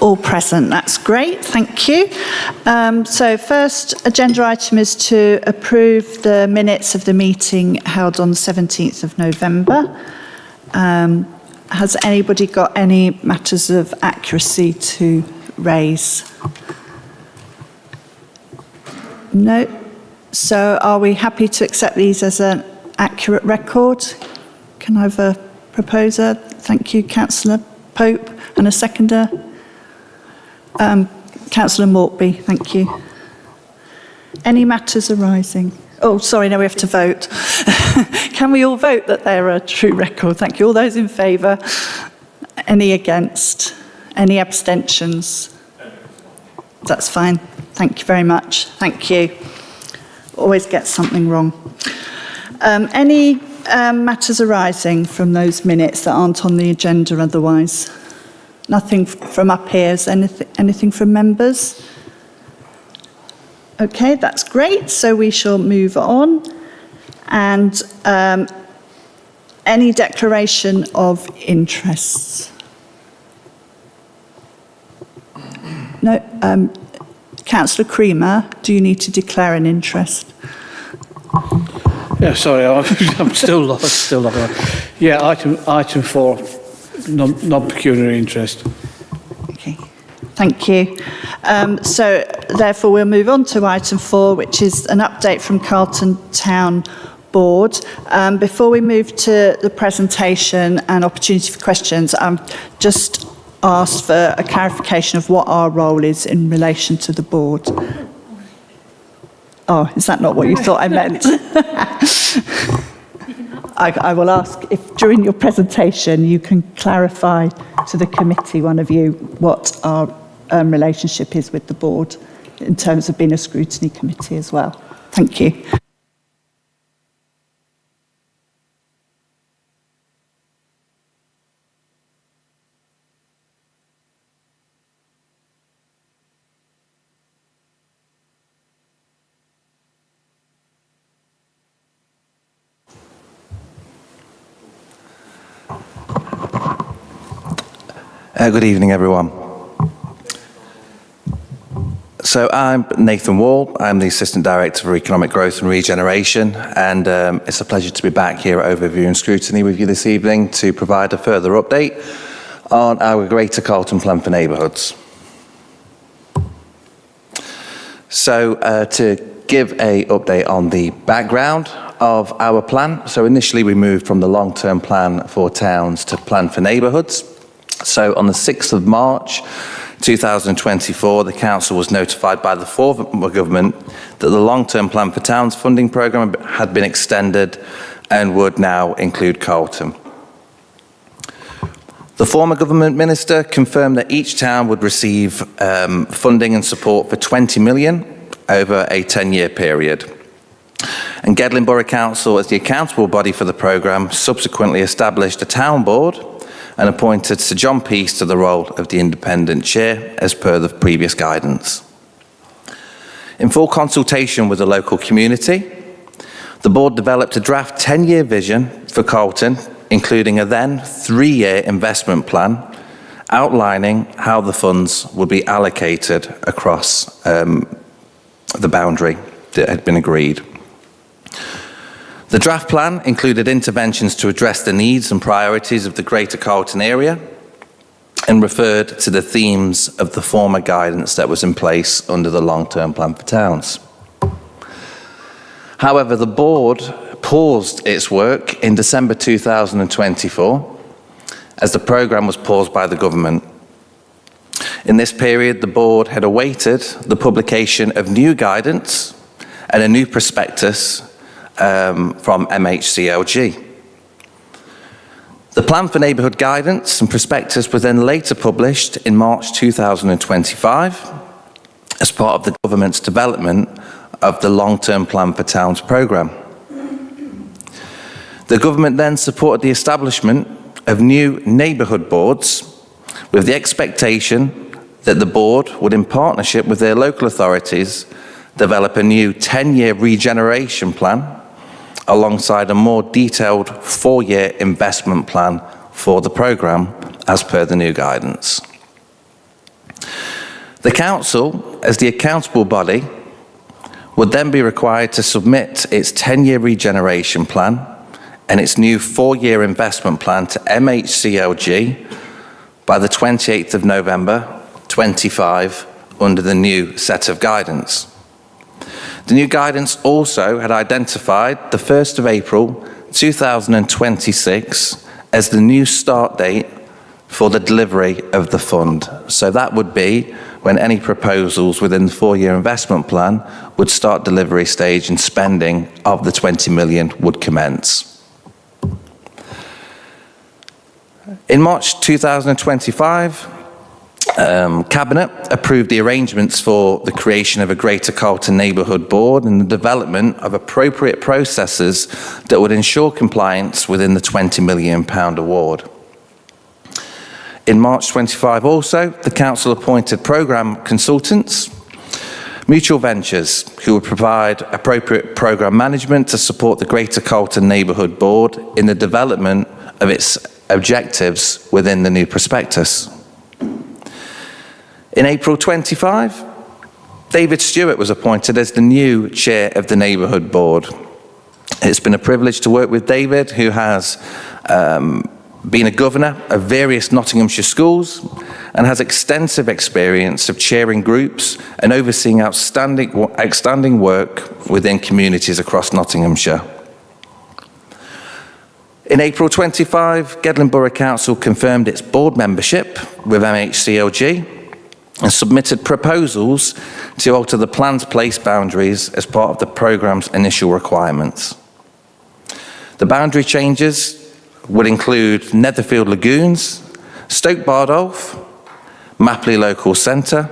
All present, that's great, thank you. So first agenda item is to approve the minutes of the meeting held on the 17th of November. Has anybody got any matters of accuracy to raise? No. So are we happy to accept these as an accurate record? Can I have a proposer? Thank you, Councillor Pope, and a seconder. Councillor Mortby, thank you. Any matters arising? Oh, sorry, no, we have to vote. Can we all vote that they're a true record? Thank you. All those in favour? Any against? Any abstentions? That's fine. Thank you very much. Thank you. Always get something wrong. Any matters arising from those minutes that aren't on the agenda otherwise? Nothing from up here. Is anything from members? Okay, that's great. So we shall move on. And any declaration of interests? No. Councillor Creamer, do you need to declare an interest? Yeah, sorry, I'm still lost. Yeah, item 4, non-pecuniary interest. Okay, thank you. So therefore we'll move on to item 4, which is an update from Carlton Town Board. Before we move to the presentation and opportunity for questions, I'm just asked for a clarification of what our role is in relation to the board. Oh, is that not what you thought I meant? I will ask if during your presentation you can clarify to the committee, one of you, what our relationship is with the board in terms of being a scrutiny committee as well. Thank you. Good evening, everyone. So I'm Nathan Wall. I'm the Assistant Director for Economic Growth and Regeneration, and it's a pleasure to be back here at Overview and Scrutiny with you this evening to provide a further update on our Greater Carlton Plan for Neighbourhoods. So to give an update on the background of our plan. So initially we moved from the long-term plan for towns to plan for neighbourhoods. So on the 6th of March 2024, the council was notified by the former government that the long-term plan for towns funding programme had been extended and would now include Carlton. The former government minister confirmed that each town would receive funding and support for 20 million over a 10-year period. And Gedling Borough Council, as the accountable body for the programme, subsequently established a town board and appointed Sir John Peace to the role of the independent chair as per the previous guidance. In full consultation with the local community, the board developed a draft 10-year vision for Carlton, including a then 3-year investment plan outlining how the funds would be allocated across the boundary that had been agreed. The draft plan included interventions to address the needs and priorities of the Greater Carlton area and referred to the themes of the former guidance that was in place under the long-term plan for towns. However, the board paused its work in December 2024 as the programme was paused by the government. In this period, the board had awaited the publication of new guidance and a new prospectus from MHCLG. The Plan for Neighbourhood Guidance and Prospectus was then later published in March 2025 as part of the government's development of the Long-Term Plan for Towns programme. The government then supported the establishment of new neighbourhood boards with the expectation that the board would, in partnership with their local authorities, develop a new 10-year regeneration plan alongside a more detailed 4-year investment plan for the programme as per the new guidance. The council, as the accountable body, would then be required to submit its 10-year regeneration plan and its new 4-year investment plan to MHCLG by the 28th of November 25 under the new set of guidance. The new guidance also had identified the 1st of April 2026 as the new start date for the delivery of the fund. So that would be when any proposals within the 4-year investment plan would start delivery stage and spending of the 20 million would commence. In March 2025, Cabinet approved the arrangements for the creation of a Greater Carlton Neighbourhood Board and the development of appropriate processes that would ensure compliance within the £20 million award. In March 25 also, the Council appointed programme consultants, Mutual Ventures, who would provide appropriate programme management to support the Greater Carlton Neighbourhood Board in the development of its objectives within the new prospectus. In April 25, David Stewart was appointed as the new chair of the Neighbourhood Board. It's been a privilege to work with David, who has been a governor of various Nottinghamshire schools and has extensive experience of chairing groups and overseeing outstanding work within communities across Nottinghamshire. In April 25, Gedling Borough Council confirmed its board membership with MHCLG and submitted proposals to alter the planned place boundaries as part of the programme's initial requirements. The boundary changes would include Netherfield Lagoons, Stoke Bardolph, Mapley Local Centre,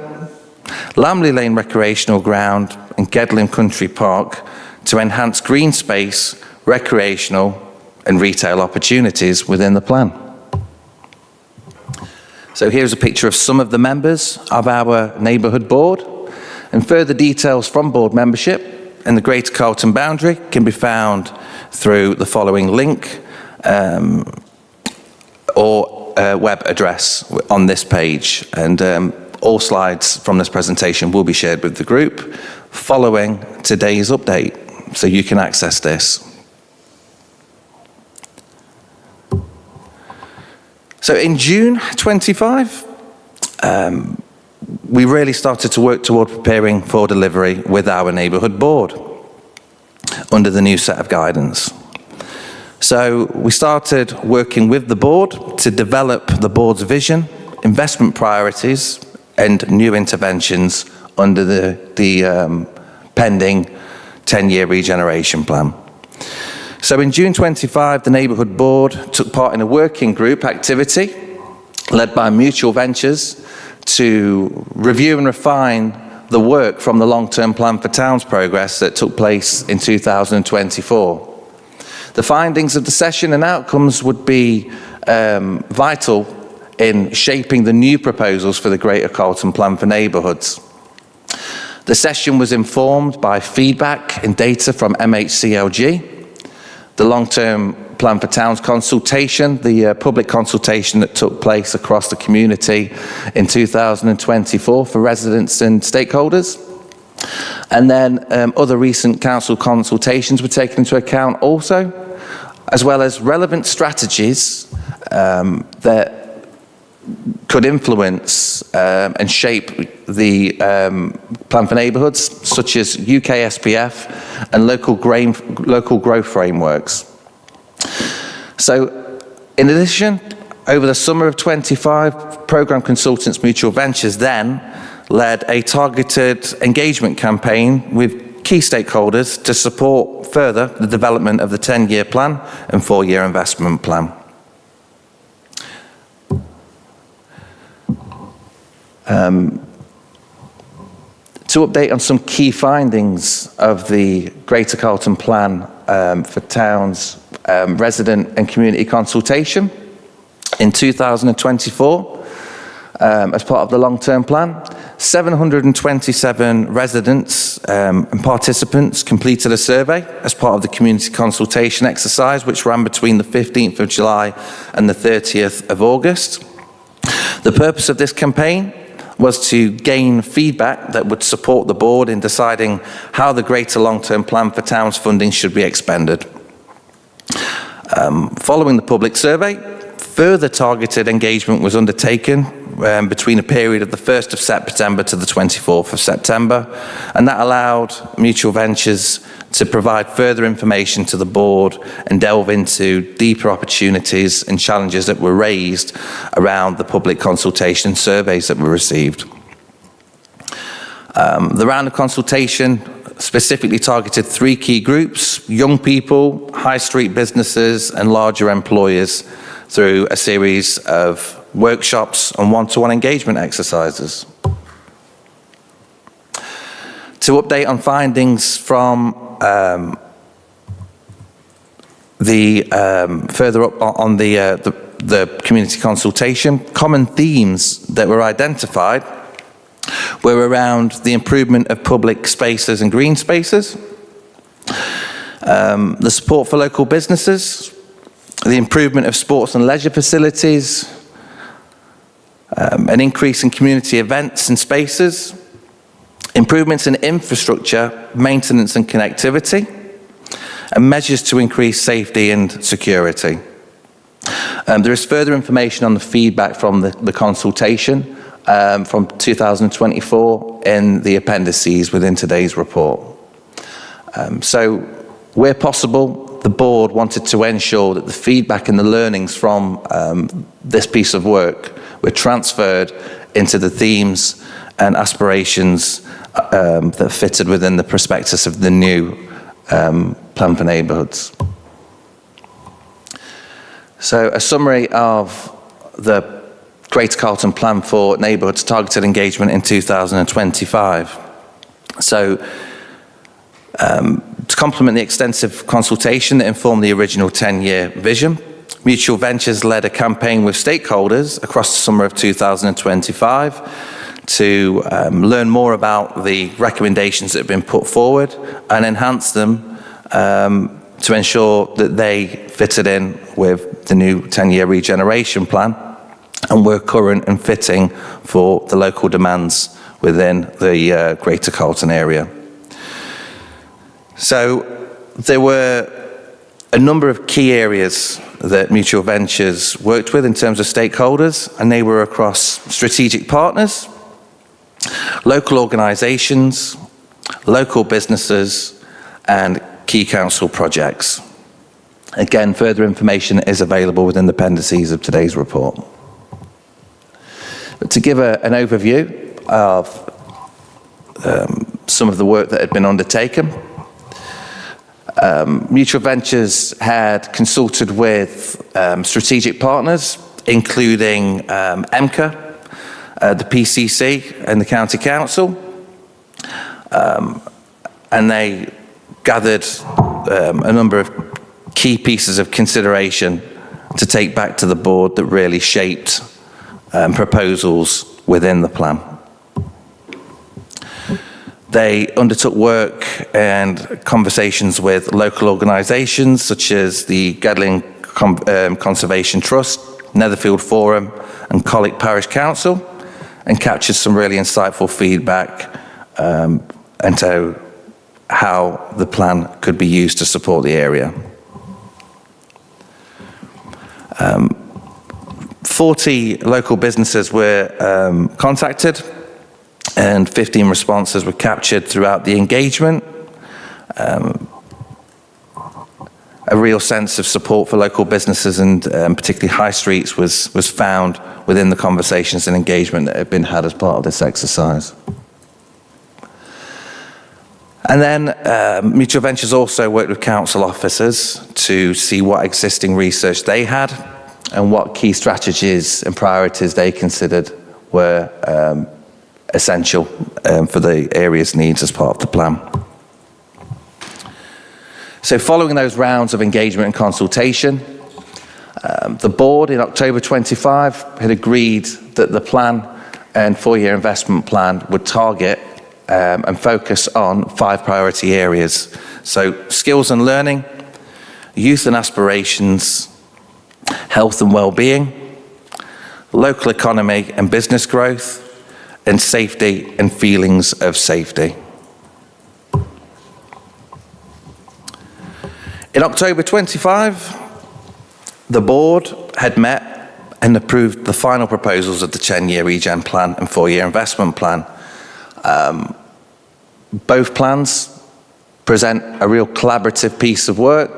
Lamley Lane Recreational Ground and Gedling Country Park to enhance green space, recreational and retail opportunities within the plan. So here's a picture of some of the members of our neighbourhood board, and further details from board membership and the Greater Carlton boundary can be found through the following link or web address on this page, and all slides from this presentation will be shared with the group following today's update, so you can access this. So in June 25, we really started to work toward preparing for delivery with our neighbourhood board under the new set of guidance. So we started working with the board to develop the board's vision, investment priorities, and new interventions under the pending 10-year regeneration plan. So in June 25, the Neighbourhood Board took part in a working group activity led by Mutual Ventures to review and refine the work from the long-term plan for towns progress that took place in 2024. The findings of the session and outcomes would be vital in shaping the new proposals for the Greater Carlton Plan for Neighbourhoods. The session was informed by feedback and data from MHCLG, the long-term plan for towns consultation, the public consultation that took place across the community in 2024 for residents and stakeholders. And then other recent council consultations were taken into account also, as well as relevant strategies that could influence and shape the plan for neighbourhoods, such as UK SPF and local growth frameworks. So, in addition, over the summer of 25, programme consultants Mutual Ventures then led a targeted engagement campaign with key stakeholders to support further the development of the 10-year plan and 4-year investment plan. To update on some key findings of the Greater Carlton Plan for Towns resident and community consultation in 2024, as part of the long-term plan, 727 residents and participants completed a survey as part of the community consultation exercise, which ran between the 15th of July and the 30th of August. The purpose of this campaign was to gain feedback that would support the board in deciding how the greater long-term plan for towns funding should be expended. Following the public survey, further targeted engagement was undertaken between a period of the 1st of September to the 24th of September, and that allowed Mutual Ventures to provide further information to the board and delve into deeper opportunities and challenges that were raised around the public consultation surveys that were received. The round of consultation specifically targeted 3 key groups: young people, high street businesses, and larger employers, through a series of workshops and one-to-one engagement exercises. To update on findings from further up on the community consultation, common themes that were identified were around the improvement of public spaces and green spaces, the support for local businesses, the improvement of sports and leisure facilities, an increase in community events and spaces, improvements in infrastructure, maintenance and connectivity, and measures to increase safety and security. There is further information on the feedback from the consultation from 2024 in the appendices within today's report. So, where possible, the board wanted to ensure that the feedback and the learnings from this piece of work were transferred into the themes and aspirations that fitted within the prospectus of the new Plan for Neighbourhoods. So a summary of the Greater Carlton Plan for Neighbourhoods targeted engagement in 2025. So to complement the extensive consultation that informed the original 10-year vision, Mutual Ventures led a campaign with stakeholders across the summer of 2025 to learn more about the recommendations that have been put forward and enhance them to ensure that they fitted in with the new 10-year regeneration plan and were current and fitting for the local demands within the Greater Carlton area. So there were a number of key areas that Mutual Ventures worked with in terms of stakeholders, and they were across strategic partners, local organisations, local businesses, and key council projects. Again, further information is available within the appendices of today's report. But to give an overview of some of the work that had been undertaken, Mutual Ventures had consulted with strategic partners, including MCA, the PCC, and the County Council, and they gathered a number of key pieces of consideration to take back to the board that really shaped proposals within the plan. They undertook work and conversations with local organisations such as the Gedling Conservation Trust, Netherfield Forum, and Colwick Parish Council, and captured some really insightful feedback into how the plan could be used to support the area. 40 local businesses were contacted, and 15 responses were captured throughout the engagement. A real sense of support for local businesses and particularly high streets was found within the conversations and engagement that had been had as part of this exercise. And then Mutual Ventures also worked with council officers to see what existing research they had and what key strategies and priorities they considered were essential for the area's needs as part of the plan. So following those rounds of engagement and consultation, the board in October 25 had agreed that the plan and 4-year investment plan would target and focus on 5 priority areas. So skills and learning, youth and aspirations, health and well-being, local economy and business growth, and safety and feelings of safety. In October 25, the board had met and approved the final proposals of the 10-year regen plan and 4-year investment plan. Both plans present a real collaborative piece of work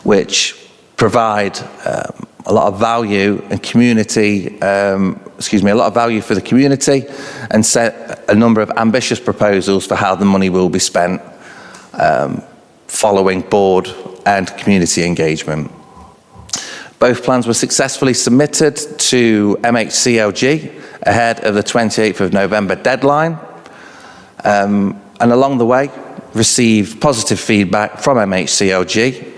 which provide a lot of value and community, a lot of value for the community, and set a number of ambitious proposals for how the money will be spent following board and community engagement. Both plans were successfully submitted to MHCLG ahead of the 28th of November deadline, and along the way received positive feedback from MHCLG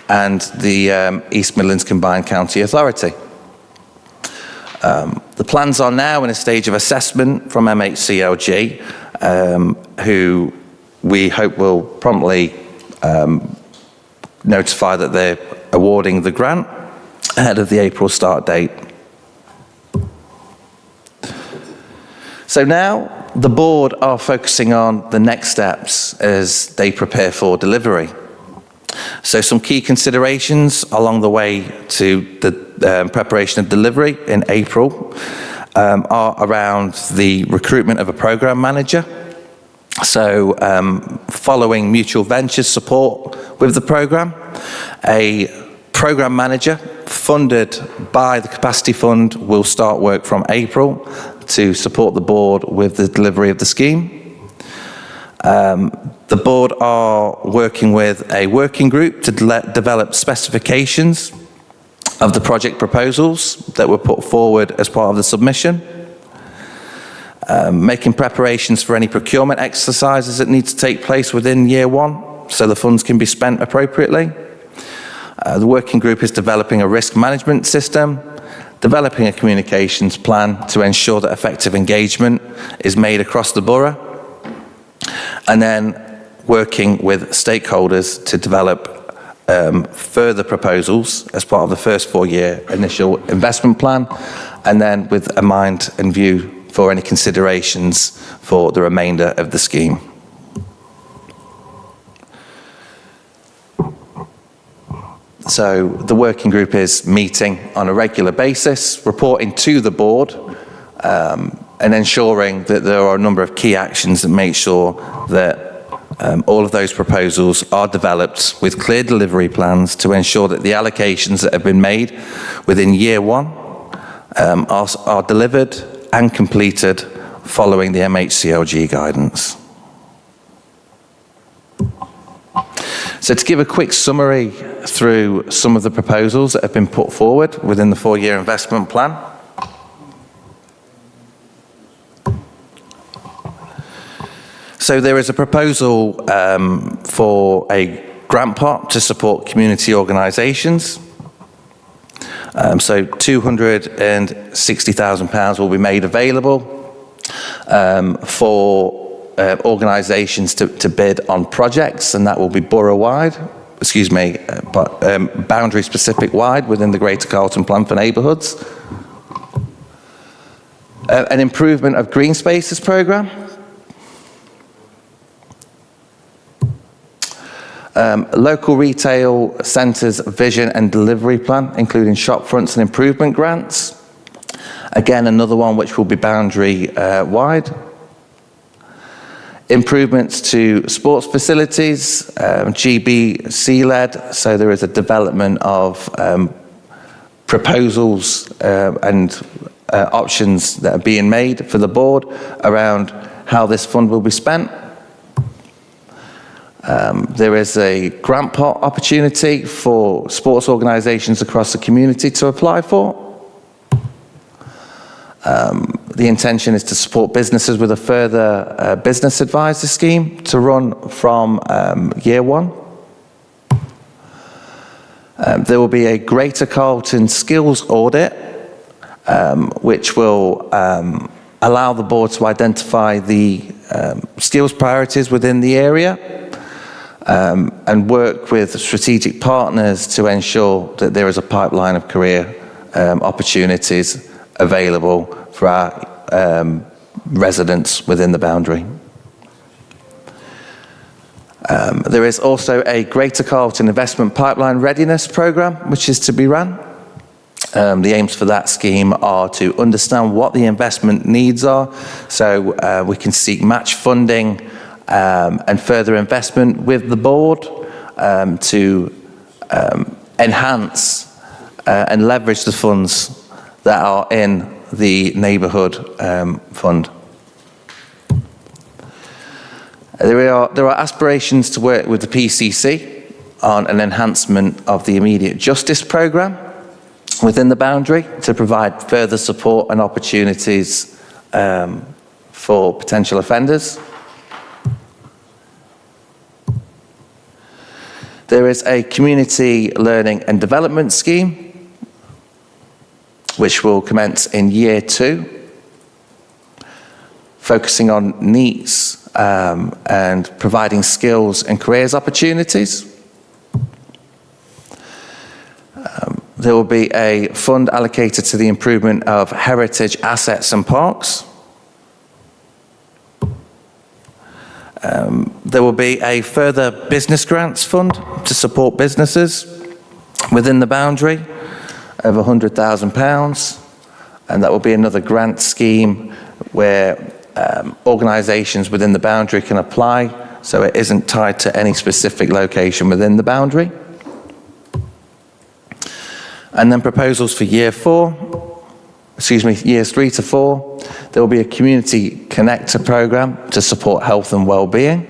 and the East Midlands Combined County Authority. The plans are now in a stage of assessment from MHCLG, who we hope will promptly notify that they're awarding the grant ahead of the April start date. So now the board are focusing on the next steps as they prepare for delivery. So some key considerations along the way to the preparation of delivery in April are around the recruitment of a program manager. So following mutual ventures support with the program, a program manager funded by the capacity fund will start work from April to support the board with the delivery of the scheme. The board are working with a working group to develop specifications of the project proposals that were put forward as part of the submission. Making preparations for any procurement exercises that need to take place within year one so the funds can be spent appropriately. The working group is developing a risk management system, developing a communications plan to ensure that effective engagement is made across the borough, and then working with stakeholders to develop further proposals as part of the first 4-year initial investment plan, and then with a mind and view for any considerations for the remainder of the scheme. So the working group is meeting on a regular basis, reporting to the board, and ensuring that there are a number of key actions that make sure that all of those proposals are developed with clear delivery plans to ensure that the allocations that have been made within year one are delivered and completed following the MHCLG guidance. So to give a quick summary through some of the proposals that have been put forward within the 4-year investment plan. So there is a proposal for a grant pot to support community organisations. So £260,000 will be made available for organisations to bid on projects, and that will be borough-wide, but boundary-specific wide within the Greater Carlton Plan for Neighbourhoods. An improvement of green spaces programme. Local retail centres vision and delivery plan, including shop fronts and improvement grants. Again, another one which will be boundary wide. Improvements to sports facilities, GBC-led, so there is a development of proposals and options that are being made for the board around how this fund will be spent. There is a grant pot opportunity for sports organisations across the community to apply for. The intention is to support businesses with a further business advisor scheme to run from year one. There will be a Greater Carlton skills audit, which will allow the board to identify the skills priorities within the area and work with strategic partners to ensure that there is a pipeline of career opportunities available for our residents within the boundary. There is also a Greater Carlton Investment Pipeline Readiness Programme, which is to be run. The aims for that scheme are to understand what the investment needs are, so we can seek match funding and further investment with the board to enhance and leverage the funds that are in the neighbourhood fund. There are aspirations to work with the PCC on an enhancement of the immediate justice programme within the boundary to provide further support and opportunities for potential offenders. There is a community learning and development scheme which will commence in year 2, focusing on needs and providing skills and careers opportunities. There will be a fund allocated to the improvement of heritage assets and parks. There will be a further business grants fund to support businesses within the boundary of £100,000, and that will be another grant scheme where organisations within the boundary can apply, so it isn't tied to any specific location within the boundary. And then proposals for years 3 to 4, there will be a community connector programme to support health and well-being.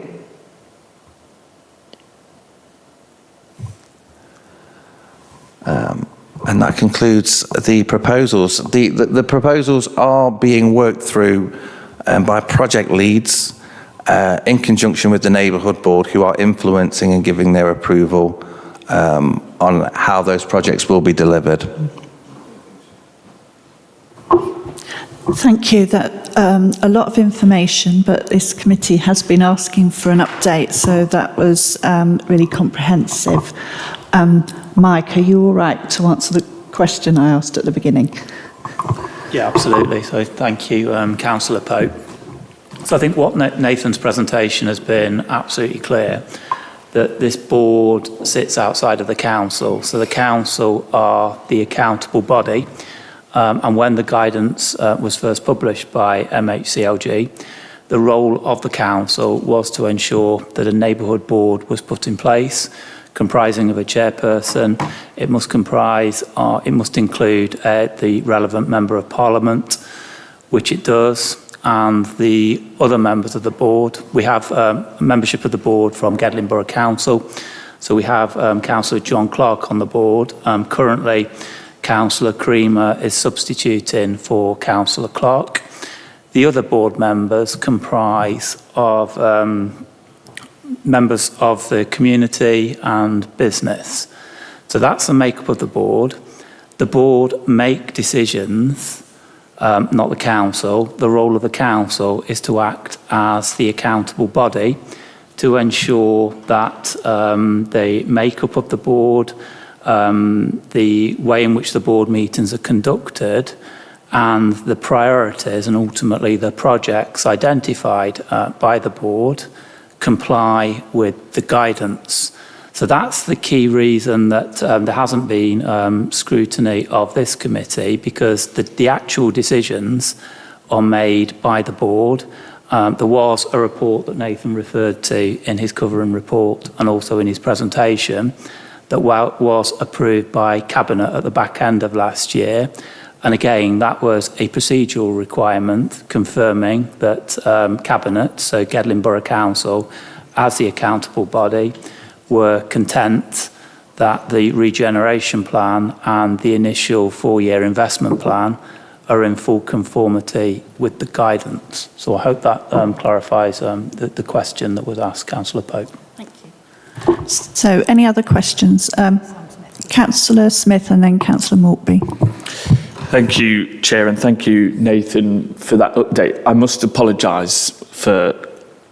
And that concludes the proposals. The proposals are being worked through by project leads in conjunction with the neighbourhood board, who are influencing and giving their approval on how those projects will be delivered. Thank you. That a lot of information, but this committee has been asking for an update, so that was really comprehensive. Mike, are you all right to answer the question I asked at the beginning? Yeah, absolutely. So thank you, Councillor Pope. So I think what Nathan's presentation has been absolutely clear, that this board sits outside of the council. So the council are the accountable body. And when the guidance was first published by MHCLG, the role of the council was to ensure that a neighbourhood board was put in place, comprising of a chairperson. It must include the relevant member of parliament, which it does, and the other members of the board. We have membership of the board from Gedling Borough Council. So we have Councillor John Clark on the board. Currently, Councillor Creamer is substituting for Councillor Clark. The other board members comprise of members of the community and business. So that's the makeup of the board. The board make decisions, not the council. The role of the council is to act as the accountable body to ensure that the makeup of the board, the way in which the board meetings are conducted, and the priorities and ultimately the projects identified by the board comply with the guidance. So that's the key reason that there hasn't been scrutiny of this committee, because the actual decisions are made by the board. There was a report that Nathan referred to in his covering report and also in his presentation that was approved by Cabinet at the back end of last year. And again, that was a procedural requirement confirming that Cabinet, so Gedling Borough Council, as the accountable body, were content that the regeneration plan and the initial 4-year investment plan are in full conformity with the guidance. So I hope that clarifies the question that was asked, Councillor Pope. Thank you. So any other questions? Councillor Smith and then Councillor Maltby. Thank you, Chair, and thank you, Nathan, for that update. I must apologise for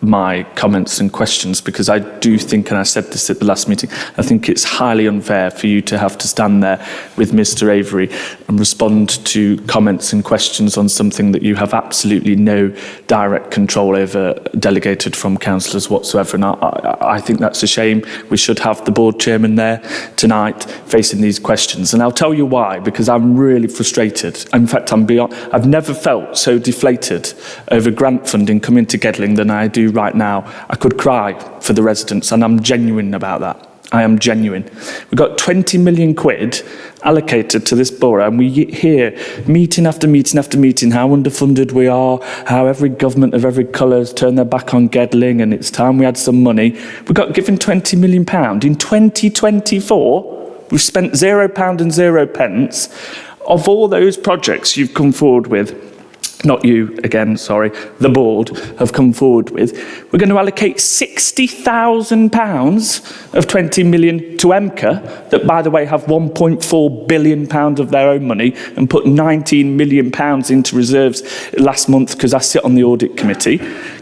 my comments and questions, because I do think, and I said this at the last meeting, I think it's highly unfair for you to have to stand there with Mr Avery and respond to comments and questions on something that you have absolutely no direct control over, delegated from councillors whatsoever. And I think that's a shame. We should have the board chairman there tonight facing these questions. And I'll tell you why, because I'm really frustrated. In fact, I've never felt so deflated over grant funding coming to Gedling than I do right now. I could cry for the residents, and I'm genuine about that. I am genuine. We've got 20 million quid allocated to this borough, and we hear meeting after meeting after meeting how underfunded we are, how every government of every colour has turned their back on Gedling, and it's time we had some money. We got given £20 million. In 2024, we've spent £0 and 0 pence. Of all those projects you've come forward with, not you again, sorry, the board have come forward with, we're going to allocate £60,000 of 20 million to EMCA, that, by the way, have £1.4 billion of their own money and put £19 million into reserves last month because I sit on the audit committee.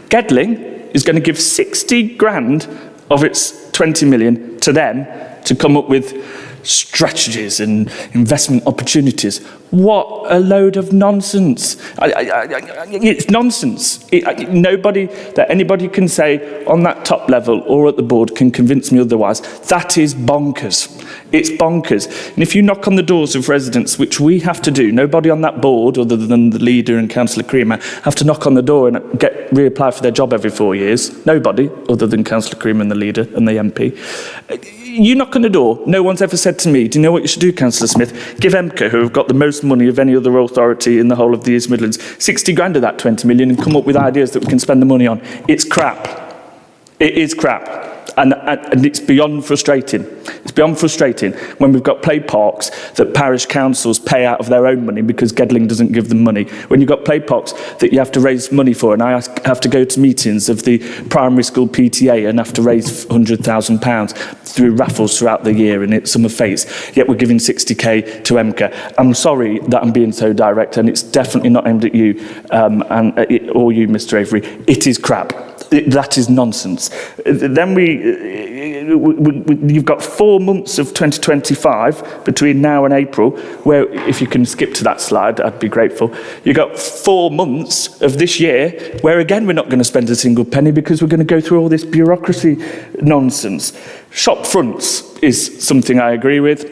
Gedling is going to give 60 grand of its 20 million to them to come up with strategies and investment opportunities. What a load of nonsense. It's nonsense. Nobody that anybody can say on that top level or at the board can convince me otherwise. That is bonkers. It's bonkers. And if you knock on the doors of residents, which we have to do, nobody on that board other than the leader and Councillor Creamer have to knock on the door and reapply for their job every 4 years. Nobody other than Councillor Creamer and the leader and the MP. You knock on the door, no one's ever said to me, do you know what you should do, Councillor Smith? Give EMCA, who have got the most money of any other authority in the whole of the East Midlands, 60 grand of that 20 million and come up with ideas that we can spend the money on. It's crap. It is crap. And it's beyond frustrating. It's beyond frustrating when we've got play parks that parish councils pay out of their own money because Gedling doesn't give them money. When you've got play parks that you have to raise money for, and I have to go to meetings of the primary school PTA and have to raise £100,000 through raffles throughout the year and it's summer fates, yet we're giving 60k to EMCA. I'm sorry that I'm being so direct, and it's definitely not aimed at you or you, Mr Avery. It is crap. That is nonsense. Then you've got 4 months of 2025 between now and April, where, if you can skip to that slide, I'd be grateful. You've got 4 months of this year where, again, we're not going to spend a single penny because we're going to go through all this bureaucracy nonsense. Shop fronts is something I agree with,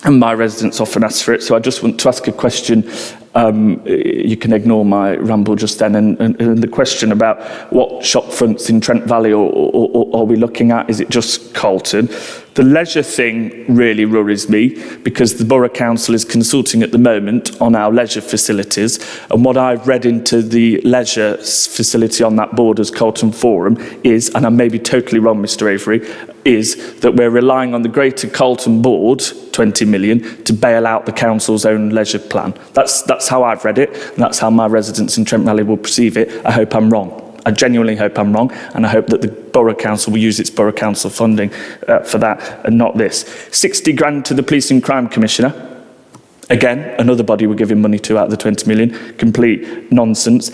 and my residents often ask for it, so I just want to ask a question. You can ignore my ramble just then, and the question about what shop fronts in Trent Valley or are we looking at? Is it just Carlton? The leisure thing really worries me because the Borough Council is consulting at the moment on our leisure facilities, and what I've read into the leisure facility on that board as Carlton Forum is, and I may be totally wrong, Mr Avery, is that we're relying on the Greater Carlton Board, 20 million, to bail out the council's own leisure plan. That's how I've read it, and that's how my residents in Trent Valley will perceive it. I hope I'm wrong. I genuinely hope I'm wrong, and I hope that the Borough Council will use its Borough Council funding for that and not this. 60 grand to the Police and Crime Commissioner. Again, another body we're giving money to out of the 20 million. Complete nonsense.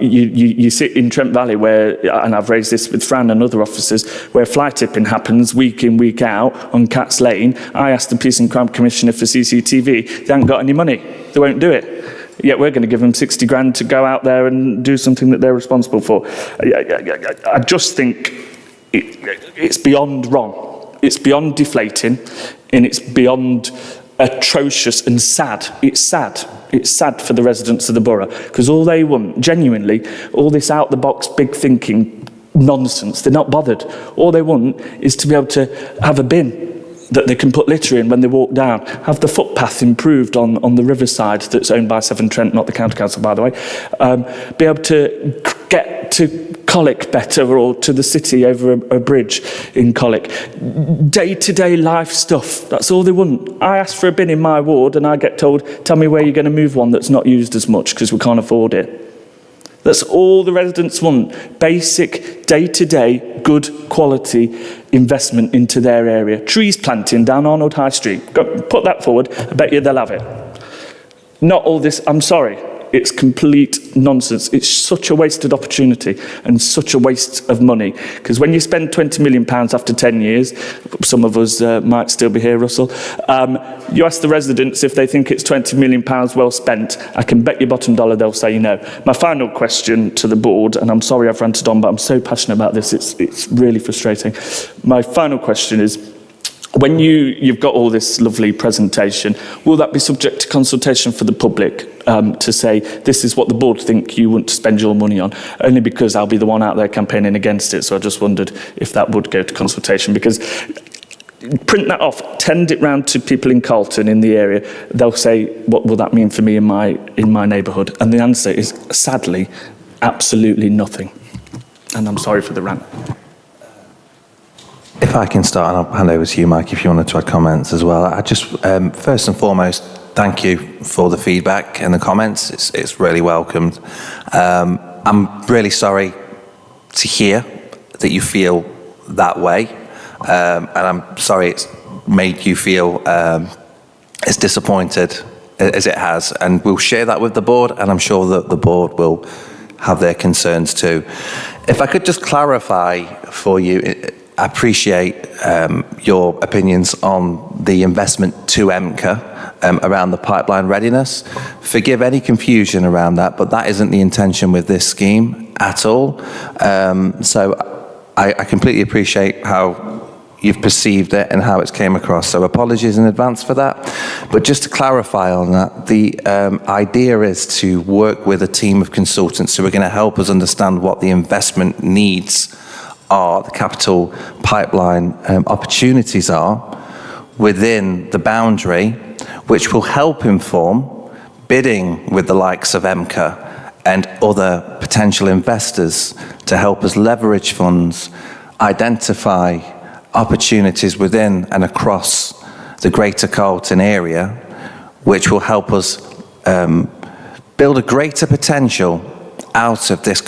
You sit in Trent Valley where, and I've raised this with Fran and other officers, where fly tipping happens week in, week out on Cats Lane. I asked the Police and Crime Commissioner for CCTV. They haven't got any money. They won't do it. Yet we're going to give them 60 grand to go out there and do something that they're responsible for. I just think it's beyond wrong. It's beyond deflating, and it's beyond atrocious and sad. It's sad. It's sad for the residents of the borough, because all they want, genuinely, all this out-the-box, big-thinking nonsense, they're not bothered. All they want is to be able to have a bin that they can put litter in when they walk down, have the footpath improved on the riverside that's owned by Severn Trent, not the County Council, by the way, be able to get to Colwick better, or to the city over a bridge in Colwick. Day-to-day life stuff, that's all they want. I ask for a bin in my ward and I get told, tell me where you're going to move one that's not used as much because we can't afford it. That's all the residents want. Basic, day-to-day, good quality investment into their area. Trees planting down Arnold High Street. Put that forward, I bet you they'll have it. Not all this, I'm sorry. It's complete nonsense. It's such a wasted opportunity and such a waste of money. Because when you spend £20 million after 10 years, some of us might still be here, Russell, you ask the residents if they think it's £20 million well spent, I can bet your bottom dollar they'll say no. My final question to the board, and I'm sorry I've ranted on, but I'm so passionate about this, it's really frustrating. My final question is, when you've got all this lovely presentation, will that be subject to consultation for the public to say, this is what the board think you want to spend your money on? Only because I'll be the one out there campaigning against it, so I just wondered if that would go to consultation, because print that off, tend it round to people in Carlton, in the area, they'll say, what will that mean for me in my neighbourhood? And the answer is, sadly, absolutely nothing. And I'm sorry for the rant. If I can start, and I'll hand over to you, Mike, if you wanted to add comments as well. I just, first and foremost, thank you for the feedback and the comments. It's really welcomed. I'm really sorry to hear that you feel that way, and I'm sorry it's made you feel as disappointed as it has. And we'll share that with the board, and I'm sure that the board will have their concerns too. If I could just clarify for you, I appreciate your opinions on the investment to EMCA around the pipeline readiness. Forgive any confusion around that, but that isn't the intention with this scheme at all. So I completely appreciate how you've perceived it and how it's came across. So apologies in advance for that. But just to clarify on that, the idea is to work with a team of consultants who are going to help us understand what the investment needs are, the capital pipeline opportunities are within the boundary, which will help inform bidding with the likes of EMCA and other potential investors to help us leverage funds, identify opportunities within and across the Greater Carlton area, which will help us build a greater potential out of this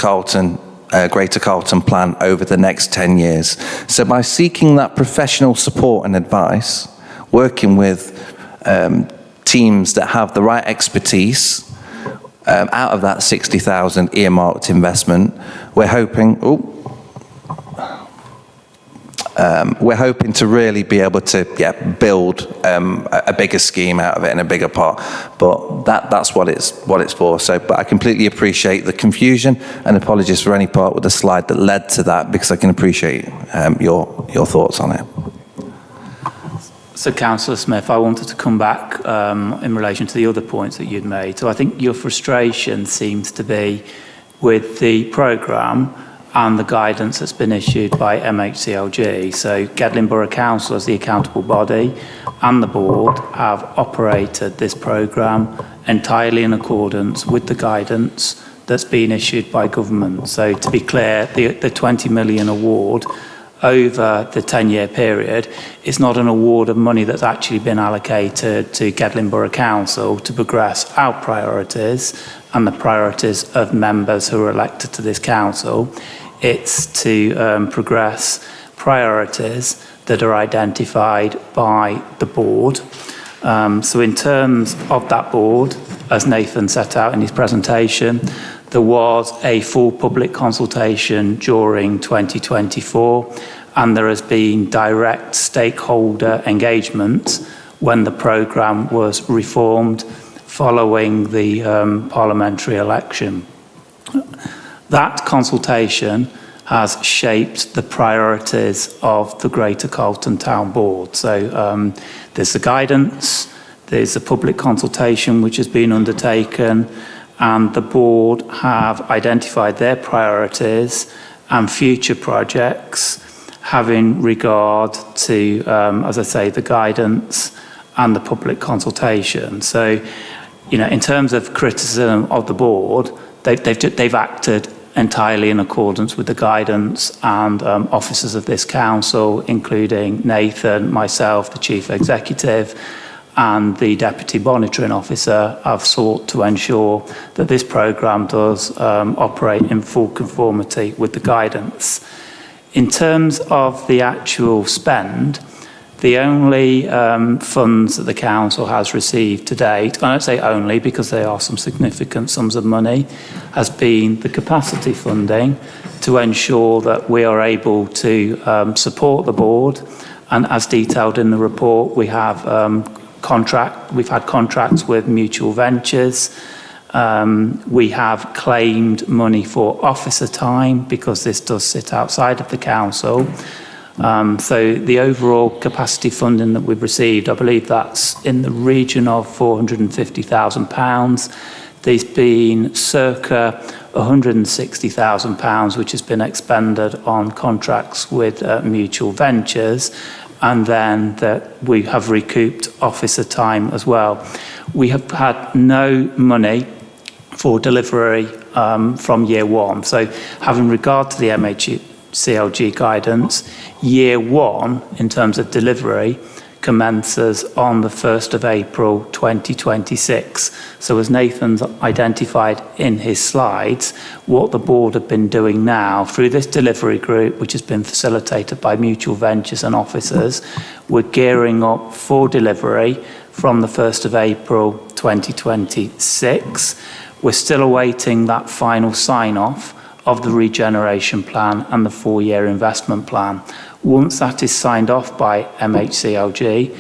Greater Carlton plan over the next 10 years. So by seeking that professional support and advice, working with teams that have the right expertise out of that 60,000 earmarked investment, we're hoping to really be able to build a bigger scheme out of it and a bigger part. But that's what it's for. So, but I completely appreciate the confusion, and apologies for any part with the slide that led to that, because I can appreciate your thoughts on it. So, Councillor Smith, I wanted to come back in relation to the other points that you'd made. So I think your frustration seems to be with the programme and the guidance that's been issued by MHCLG. So Gedling Borough Council, as the accountable body, and the board have operated this programme entirely in accordance with the guidance that's been issued by government. So to be clear, the 20 million award over the 10-year period is not an award of money that's actually been allocated to Gedling Borough Council to progress our priorities and the priorities of members who are elected to this council. It's to progress priorities that are identified by the board. So in terms of that board, as Nathan set out in his presentation, there was a full public consultation during 2024, and there has been direct stakeholder engagement when the programme was reformed following the parliamentary election. That consultation has shaped the priorities of the Greater Carlton Town Board. So there's the guidance, there's a public consultation which has been undertaken, and the board have identified their priorities and future projects having regard to, as I say, the guidance and the public consultation. So, you know, in terms of criticism of the board, they've acted entirely in accordance with the guidance, and officers of this council, including Nathan, myself, the Chief Executive, and the Deputy Monitoring Officer, have sought to ensure that this programme does operate in full conformity with the guidance. In terms of the actual spend, The only funds that the council has received to date, I don't say only because there are some significant sums of money, has been the capacity funding to ensure that we are able to support the board. And as detailed in the report, we've had contracts with Mutual Ventures. We have claimed money for officer time because this does sit outside of the council. So the overall capacity funding that we've received, I believe that's in the region of £450,000. There's been circa £160,000 which has been expended on contracts with Mutual Ventures, and then that we have recouped officer time as well. We have had no money for delivery from year one. So having regard to the MHCLG guidance, year one in terms of delivery commences on the 1st of April 2026. So as Nathan's identified in his slides, what the board have been doing now through this delivery group, which has been facilitated by Mutual Ventures and officers, we're gearing up for delivery from the 1st of April 2026. We're still awaiting that final sign-off of the regeneration plan and the 4-year investment plan. Once that is signed off by MHCLG,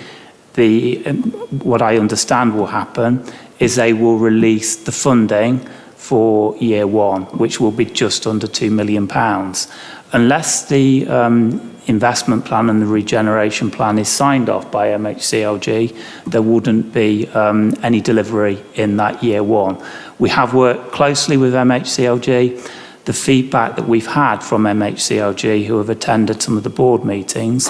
what I understand will happen is they will release the funding for year one, which will be just under £2 million. Unless the investment plan and the regeneration plan is signed off by MHCLG, there wouldn't be any delivery in that year one. We have worked closely with MHCLG. The feedback that we've had from MHCLG, who have attended some of the board meetings,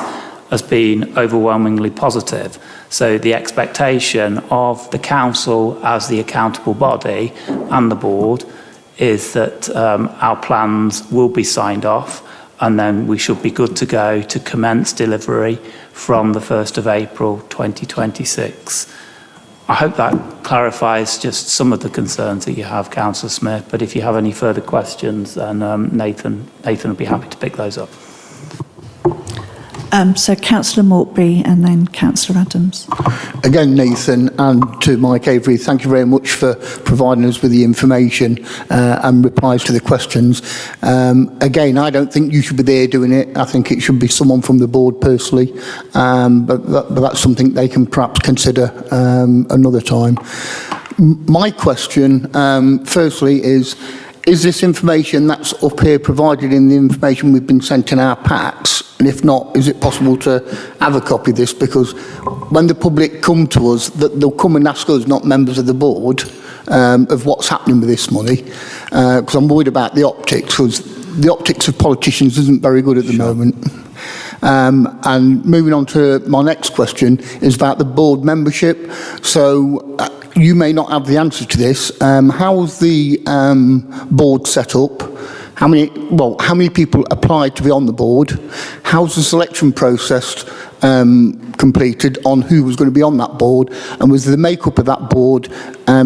has been overwhelmingly positive. So the expectation of the council as the accountable body and the board is that our plans will be signed off, and then we should be good to go to commence delivery from the 1st of April 2026. I hope that clarifies just some of the concerns that you have, Councillor Smith, but if you have any further questions, then Nathan will be happy to pick those up. So Councillor Mortby and then Councillor Adams. Again, Nathan, and to Mike Avery, thank you very much for providing us with the information and replies to the questions. Again, I don't think you should be there doing it. I think it should be someone from the board personally, but that's something they can perhaps consider another time. My question, firstly, is this information that's up here provided in the information we've been sent in our packs? And if not, is it possible to have a copy of this? Because when the public come to us, they'll come and ask us, not members of the board, of what's happening with this money. Because I'm worried about the optics, because the optics of politicians isn't very good at the moment. And moving on to my next question is about the board membership. So you may not have the answer to this. How's the board set up? How many people applied to be on the board? How's the selection process completed on who was going to be on that board? And was the makeup of that board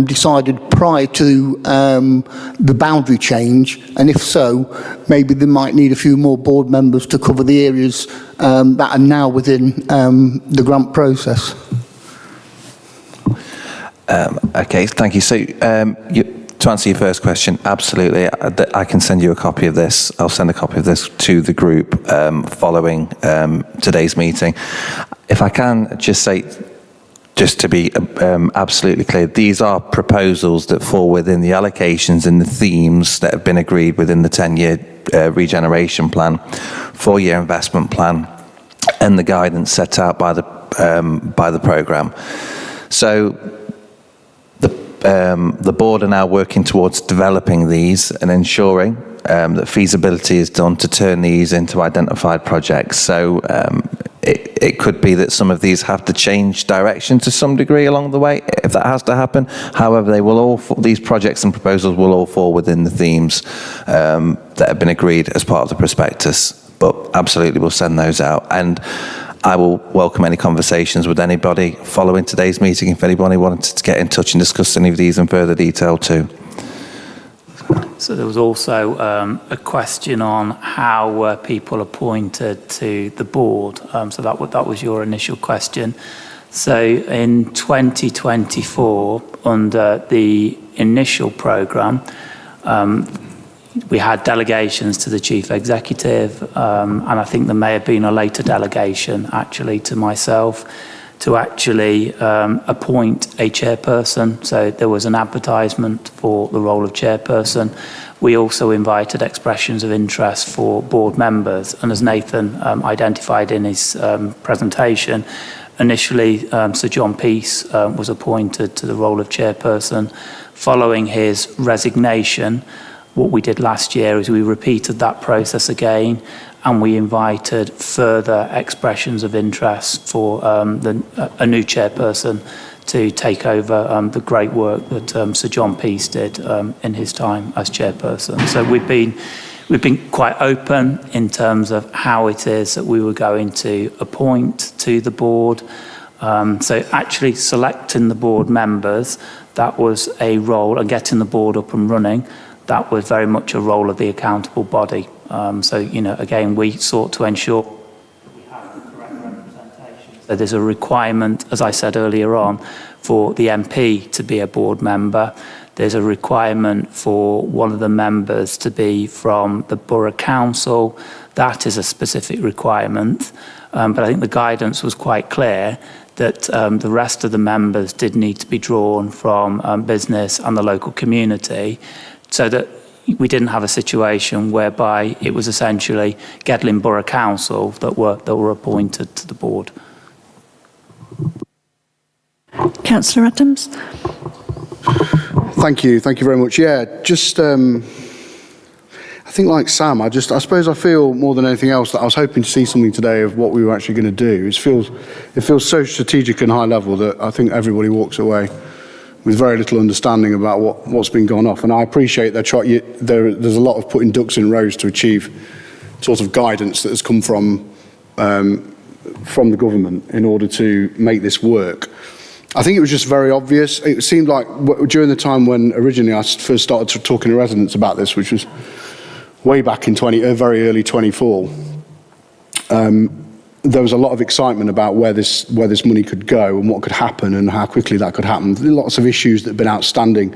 decided prior to the boundary change? And if so, maybe they might need a few more board members to cover the areas that are now within the grant process. Okay, thank you. So to answer your first question, absolutely. I can send you a copy of this. I'll send a copy of this to the group following today's meeting. If I can just say, just to be absolutely clear, these are proposals that fall within the allocations and the themes that have been agreed within the 10-year regeneration plan, 4-year investment plan, and the guidance set out by the programme. So the board are now working towards developing these and ensuring that feasibility is done to turn these into identified projects. So it could be that some of these have to change direction to some degree along the way, if that has to happen. However, they will all these projects and proposals will all fall within the themes that have been agreed as part of the prospectus. But absolutely, we'll send those out. And I will welcome any conversations with anybody following today's meeting if anybody wanted to get in touch and discuss any of these in further detail too. So there was also a question on how were people appointed to the board. So that was your initial question. So in 2024, under the initial programme, we had delegations to the chief executive, and I think there may have been a later delegation actually to myself to actually appoint a chairperson. So there was an advertisement for the role of chairperson. We also invited expressions of interest for board members. And as Nathan identified in his presentation, initially Sir John Peace was appointed to the role of chairperson. Following his resignation, what we did last year is we repeated that process again, and we invited further expressions of interest for a new chairperson to take over the great work that Sir John Peace did in his time as chairperson. So we've been quite open in terms of how it is that we were going to appoint to the board. So actually selecting the board members, that was a role, and getting the board up and running, that was very much a role of the accountable body. So, again, we sought to ensure we have the correct representation. So there's a requirement, as I said earlier on, for the MP to be a board member. There's a requirement for one of the members to be from the Borough Council. That is a specific requirement. But I think the guidance was quite clear that the rest of the members did need to be drawn from business and the local community, so that we didn't have a situation whereby it was essentially Gedling Borough Council that were appointed to the board. Councillor Adams? Thank you very much. Yeah, just I think like Sam, I suppose I feel more than anything else that I was hoping to see something today of what we were actually going to do. It feels so strategic and high level that I think everybody walks away with very little understanding about what's been gone off. And I appreciate there's a lot of putting ducks in rows to achieve sort of guidance that has come from the government in order to make this work. I think it was just very obvious. It seemed like during the time when originally I first started talking to residents about this, which was way back in very early 24, there was a lot of excitement about where this money could go and what could happen and how quickly that could happen. Lots of issues that had been outstanding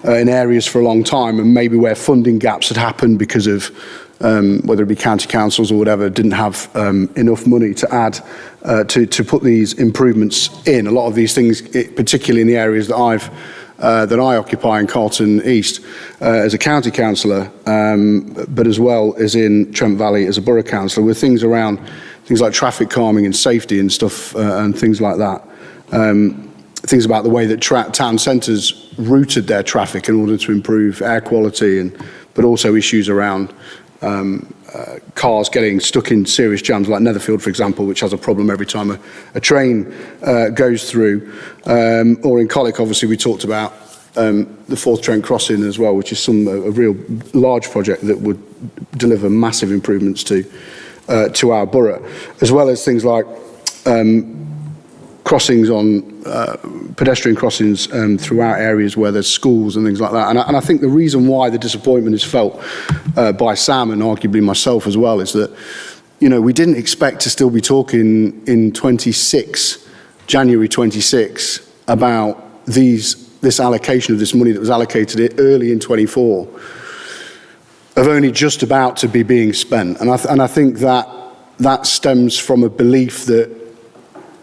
in areas for a long time, and maybe where funding gaps had happened because of whether it be county councils or whatever, didn't have enough money to add to put these improvements in. A lot of these things, particularly in the areas that I occupy in Carlton East as a county councillor, but as well as in Trent Valley as a borough councillor, with things around things like traffic calming and safety and stuff and things like that. Things about the way that town centres routed their traffic in order to improve air quality, but also issues around cars getting stuck in serious jams, like Netherfield, for example, which has a problem every time a train goes through. Or in Colwick, obviously, we talked about the Fourth Trent Crossing as well, which is a real large project that would deliver massive improvements to our borough, as well as things like crossings pedestrian crossings throughout areas where there's schools and things like that. And I think the reason why the disappointment is felt by Sam and arguably myself as well is that, we didn't expect to still be talking in January 26, about this allocation of this money that was allocated early in 24. Of only just about to be being spent. And I think that stems from a belief that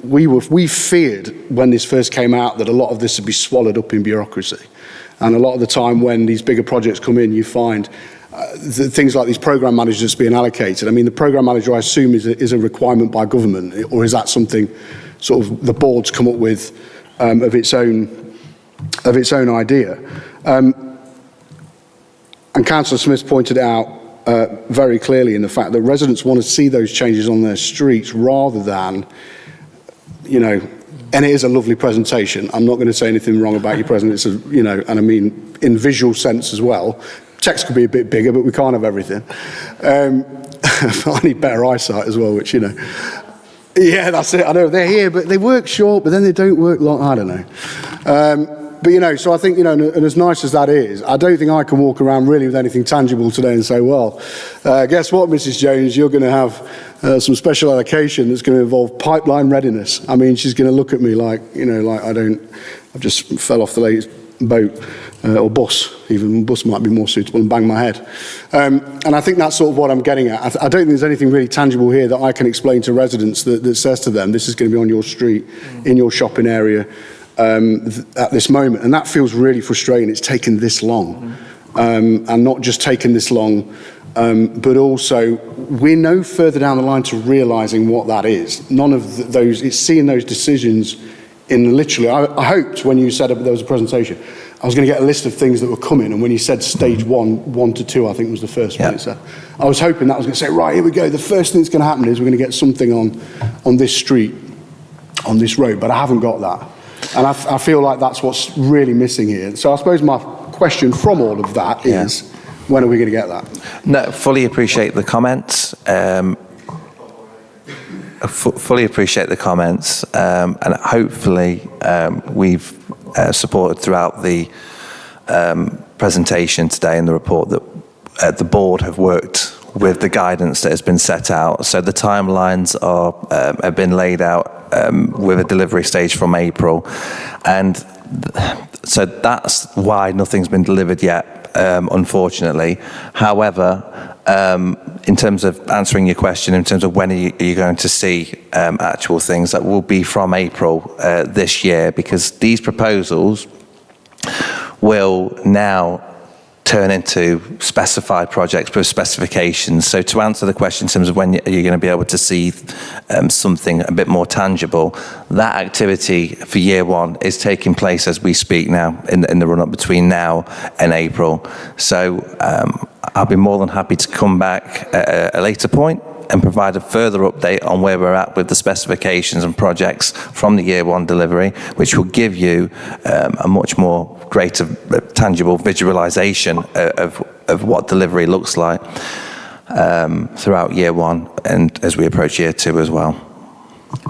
we feared when this first came out that a lot of this would be swallowed up in bureaucracy. And a lot of the time when these bigger projects come in, you find things like these programme managers being allocated. I mean, the programme manager, I assume, is a requirement by government, or is that something sort of the board's come up with of its own idea? And Councillor Smith pointed out very clearly in the fact that residents want to see those changes on their streets rather than, and it is a lovely presentation. I'm not going to say anything wrong about your presentation, and I mean in visual sense as well. Text could be a bit bigger, but we can't have everything. I need better eyesight as well, which, Yeah, that's it. I know they're here, but they work short, but then they don't work long. I don't know. But, you know, so I think, you know, and as nice as that is, I don't think I can walk around really with anything tangible today and say, well, guess what, Mrs. Jones, you're going to have some special allocation that's going to involve pipeline readiness. I mean, she's going to look at me like, you know, like I've just fell off the latest boat, or bus, even bus might be more suitable, and bang my head. And I think that's sort of what I'm getting at. I don't think there's anything really tangible here that I can explain to residents that says to them, this is going to be on your street, in your shopping area, at this moment. And that feels really frustrating. It's taken this long. And not just taken this long, but also we're no further down the line to realising what that is. None of those, it's seeing those decisions in literally, I hoped when you said there was a presentation, I was going to get a list of things that were coming, and when you said stage 1 to 2, I think was the first one it said. I was hoping that was going to say, right, here we go, the first thing that's going to happen is we're going to get something on this street, on this road, but I haven't got that. And I feel like that's what's really missing here. So I suppose my question from all of that is, when are we going to get that? No, fully appreciate the comments. Fully appreciate the comments, and hopefully we've supported throughout the presentation today in the report that the board have worked with the guidance that has been set out. So the timelines have been laid out with a delivery stage from April, and so that's why nothing's been delivered yet, unfortunately. However, in terms of answering your question, in terms of when are you going to see actual things, that will be from April this year, because these proposals will now turn into specified projects with specifications. So to answer the question in terms of when you're going to be able to see something a bit more tangible, that activity for year 1 is taking place as we speak now, in the run-up between now and April. So I'll be more than happy to come back at a later point and provide a further update on where we're at with the specifications and projects from the year 1 delivery, which will give you a much more greater tangible visualization of what delivery looks like throughout year 1 and as we approach year 2 as well.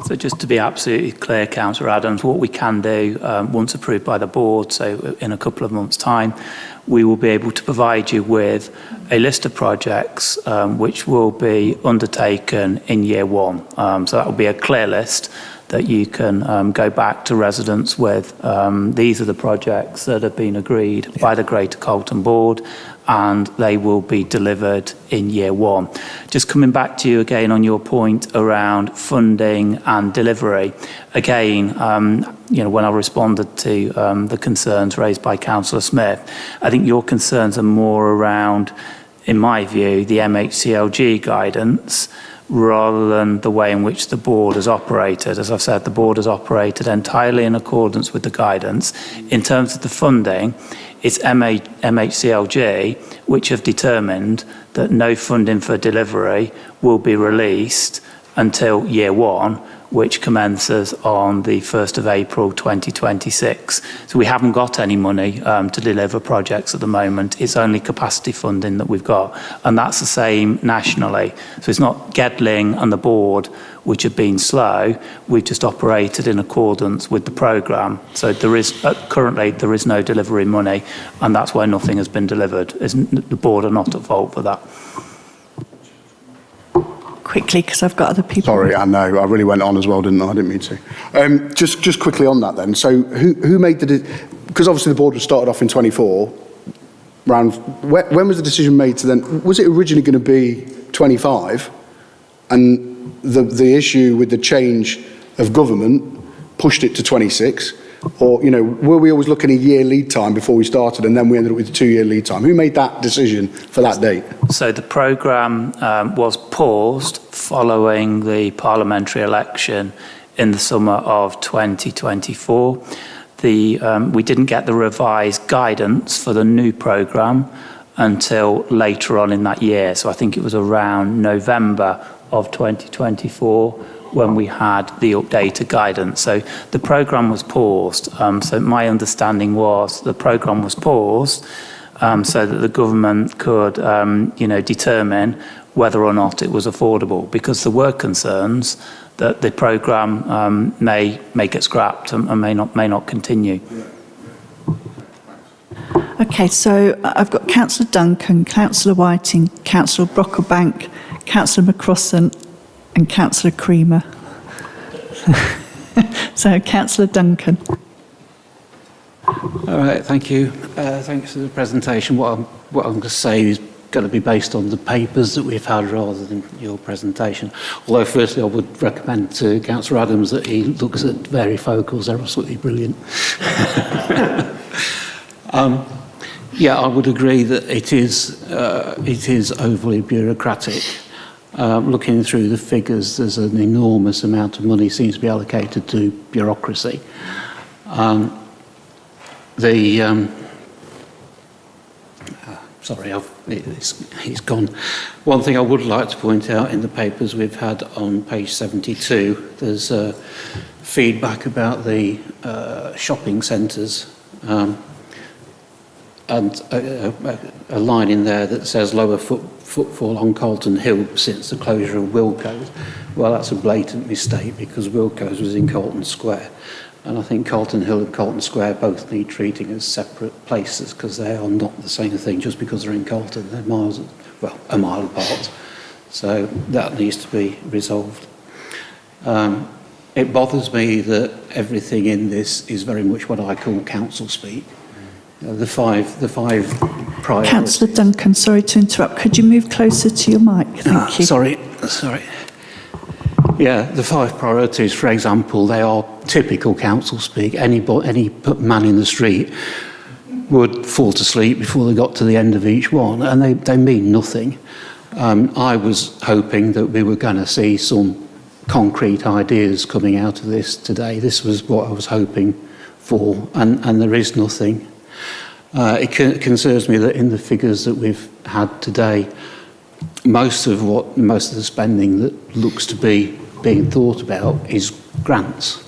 So just to be absolutely clear, Councillor Adams, what we can do once approved by the board, so in a couple of months' time, we will be able to provide you with a list of projects which will be undertaken in year 1. So that will be a clear list that you can go back to residents with. These are the projects that have been agreed by the Greater Colton Board, and they will be delivered in year 1. Just coming back to you again on your point around funding and delivery. Again, you know, when I responded to the concerns raised by Councillor Smith, I think your concerns are more around, in my view, the MHCLG guidance rather than the way in which the board has operated. As I've said, the board has operated entirely in accordance with the guidance. In terms of the funding, it's MHCLG which have determined that no funding for delivery will be released until year 1, which commences on the 1st of April 2026. So we haven't got any money to deliver projects at the moment. It's only capacity funding that we've got, and that's the same nationally. So it's not Gedling and the board which have been slow. We've just operated in accordance with the programme. So there is currently there is no delivery money, and that's why nothing has been delivered. The board are not at fault for that. Quickly, because I've got other people. Sorry, I know. I really went on as well, didn't I? I didn't mean to. Just quickly on that then. So who made because obviously the board was started off in 24. When was the decision made to then, was it originally going to be 25? And the issue with the change of government pushed it to 26? Or, you know, were we always looking a year lead time before we started, and then we ended up with a 2-year lead time? Who made that decision for that date? So the programme was paused following the parliamentary election in the summer of 2024. We didn't get the revised guidance for the new programme until later on in that year. So I think it was around November of 2024 when we had the updated guidance. So the programme was paused. So my understanding was the programme was paused so that the government could, you know, determine whether or not it was affordable, because there were concerns that the programme may get scrapped and may not continue. Okay, so I've got Councillor Duncan, Councillor Whiting, Councillor Brocklebank, Councillor McCrossan and Councillor Creamer. So Councillor Duncan. All right, thank you. Thanks for the presentation. What I'm going to say is going to be based on the papers that we've had rather than your presentation. Although, firstly, I would recommend to Councillor Adams that he looks at varifocals. They're absolutely brilliant. Yeah, I would agree that it is overly bureaucratic. Looking through the figures, there's an enormous amount of money seems to be allocated to bureaucracy. Sorry, he's gone. One thing I would like to point out in the papers we've had on page 72, there's feedback about the shopping centres. And a line in there that says lower footfall on Carlton Hill since the closure of Wilko's. Well, that's a blatant mistake because Wilko's was in Carlton Square. And I think Carlton Hill and Carlton Square both need treating as separate places because they are not the same thing just because they're in Carlton. They're a mile apart. So that needs to be resolved. It bothers me that everything in this is very much what I call council speak. The five priorities. Councillor Duncan, sorry to interrupt. Could you move closer to your mic? Thank you. Sorry. Yeah, the 5 priorities, for example, they are typical council speak. Any man in the street would fall to sleep before they got to the end of each one, and they mean nothing. I was hoping that we were going to see some concrete ideas coming out of this today. This was what I was hoping for, and there is nothing. It concerns me that in the figures that we've had today, most of the spending that looks to be being thought about is grants.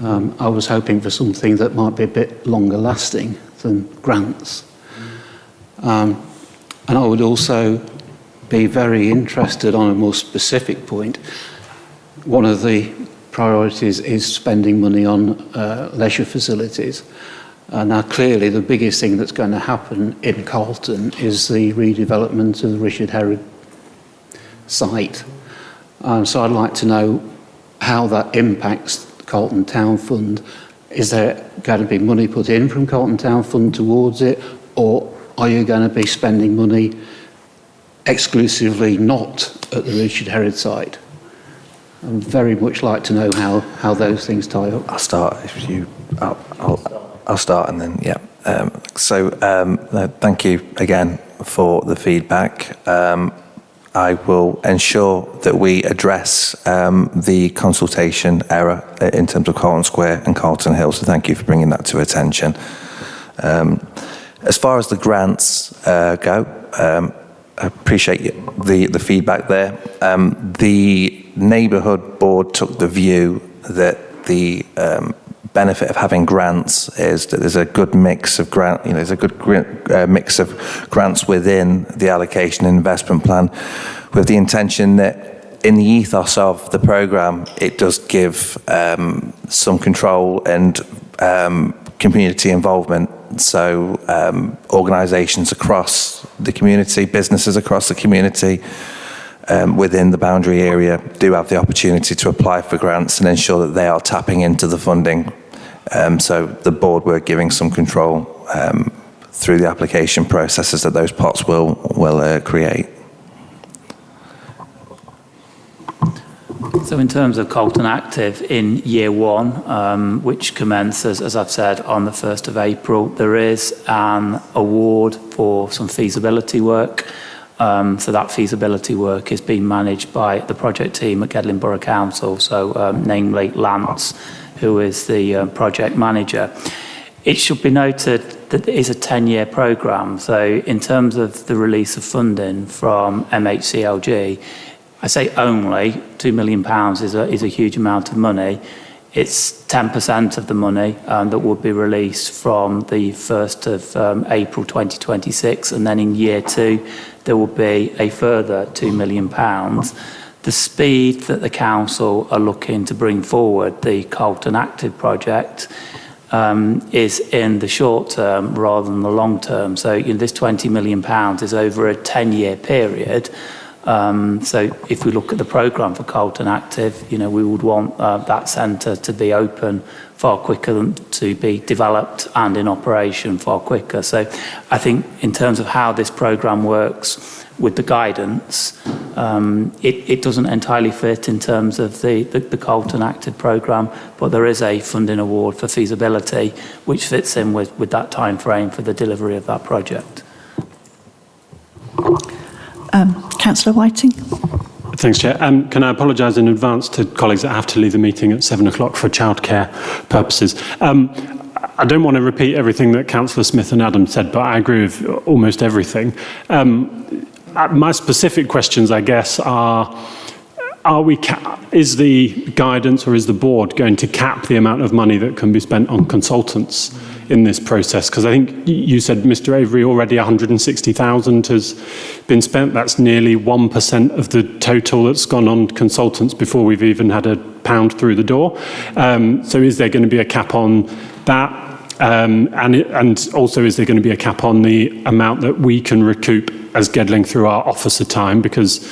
I was hoping for something that might be a bit longer lasting than grants. And I would also be very interested on a more specific point. One of the priorities is spending money on leisure facilities. Now, clearly, the biggest thing that's going to happen in Carlton is the redevelopment of the Richard Herod site. So I'd like to know how that impacts the Carlton Town Fund. Is there going to be money put in from Carlton Town Fund towards it, or are you going to be spending money exclusively not at the Richard Herod site? I'd very much like to know how those things tie up. I'll start if you... I'll start and then, yeah. Thank you again for the feedback. I will ensure that we address the consultation error in terms of Carlton Square and Carlton Hill, so thank you for bringing that to attention. As far as the grants go, I appreciate the feedback there. The neighbourhood board took the view that the benefit of having grants is that there's a good mix of mix of grants within the allocation and investment plan, with the intention that in the ethos of the programme it does give some control and community involvement. So organisations across the community, businesses across the community within the boundary area do have the opportunity to apply for grants and ensure that they are tapping into the funding. So the board were giving some control through the application processes that those pots will create. So in terms of Carlton Active in year 1, which commences, as I've said, on the 1st of April, there is an award for some feasibility work. So that feasibility work is being managed by the project team at Gedling Borough Council, so namely Lance, who is the project manager. It should be noted that it is a 10-year programme, so in terms of the release of funding from MHCLG, I say only £2 million is a huge amount of money. It's 10% of the money that would be released from the 1st of April 2026, and then in year 2 there will be a further £2 million. The speed that the council are looking to bring forward the Carlton Active project is in the short term rather than the long term. So this £20 million is over a 10-year period. So if we look at the programme for Colton Active, we would want that centre to be open far quicker than to be developed and in operation far quicker. So I think in terms of how this programme works with the guidance, it doesn't entirely fit in terms of the Colton Active programme, but there is a funding award for feasibility which fits in with that time frame for the delivery of that project. Councillor Whiting. Thanks, Chair. Can I apologise in advance to colleagues that have to leave the meeting at 7 o'clock for childcare purposes? I don't want to repeat everything that Councillor Smith and Adam said, but I agree with almost everything. My specific questions, I guess, is the guidance or is the board going to cap the amount of money that can be spent on consultants in this process? Because I think you said, Mr. Avery, already 160,000 has been spent. That's nearly 1% of the total that's gone on consultants before we've even had a pound through the door. So is there going to be a cap on that? And also, is there going to be a cap on the amount that we can recoup as Gedling through our officer time? Because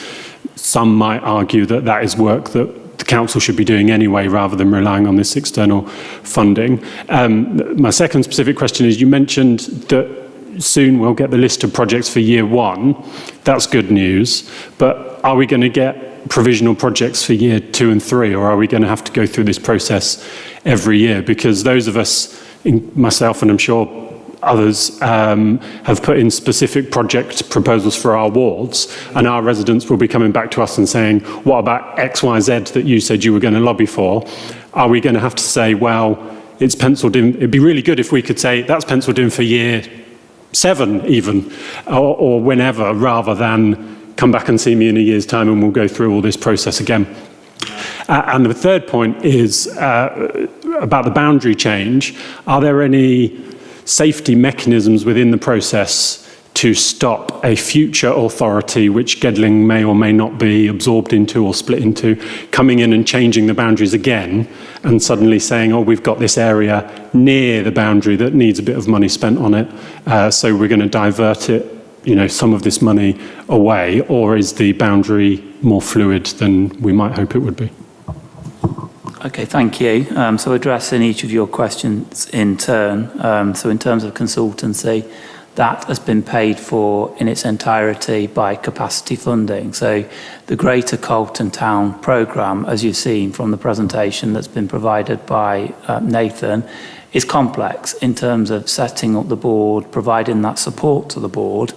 some might argue that that is work that the council should be doing anyway, rather than relying on this external funding. My second specific question is, you mentioned that soon we'll get the list of projects for year one. That's good news. But are we going to get provisional projects for year 2 and 3, or are we going to have to go through this process every year? Because those of us, myself and I'm sure others, have put in specific project proposals for our wards, and our residents will be coming back to us and saying, what about X, Y, Z that you said you were going to lobby for? Are we going to have to say, well, it's penciled in? It'd be really good if we could say that's penciled in for year 7 even, or whenever, rather than come back and see me in a year's time and we'll go through all this process again. And the third point is about the boundary change. Are there any safety mechanisms within the process to stop a future authority, which Gedling may or may not be absorbed into or split into, coming in and changing the boundaries again and suddenly saying, oh, we've got this area near the boundary that needs a bit of money spent on it, so we're going to divert it, some of this money away? Or is the boundary more fluid than we might hope it would be? Okay, thank you. So addressing each of your questions in turn. So in terms of consultancy, that has been paid for in its entirety by capacity funding. So the Greater Colton Town programme, as you've seen from the presentation that's been provided by Nathan, is complex in terms of setting up the board, providing that support to the board,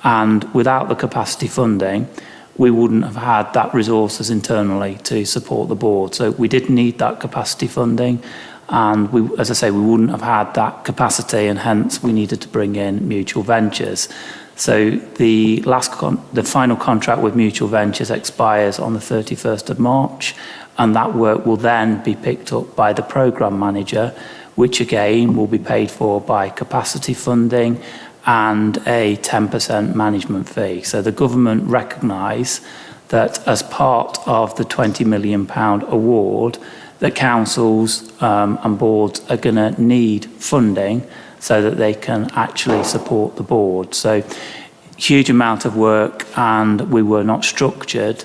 and without the capacity funding, we wouldn't have had that resources internally to support the board. So we did need that capacity funding, and we, as I say, we wouldn't have had that capacity, and hence we needed to bring in Mutual Ventures. So the final contract with Mutual Ventures expires on the 31st of March, and that work will then be picked up by the programme manager, which again will be paid for by capacity funding and a 10% management fee. So the government recognise that as part of the £20 million award, that councils and boards are going to need funding so that they can actually support the board. So huge amount of work, and we were not structured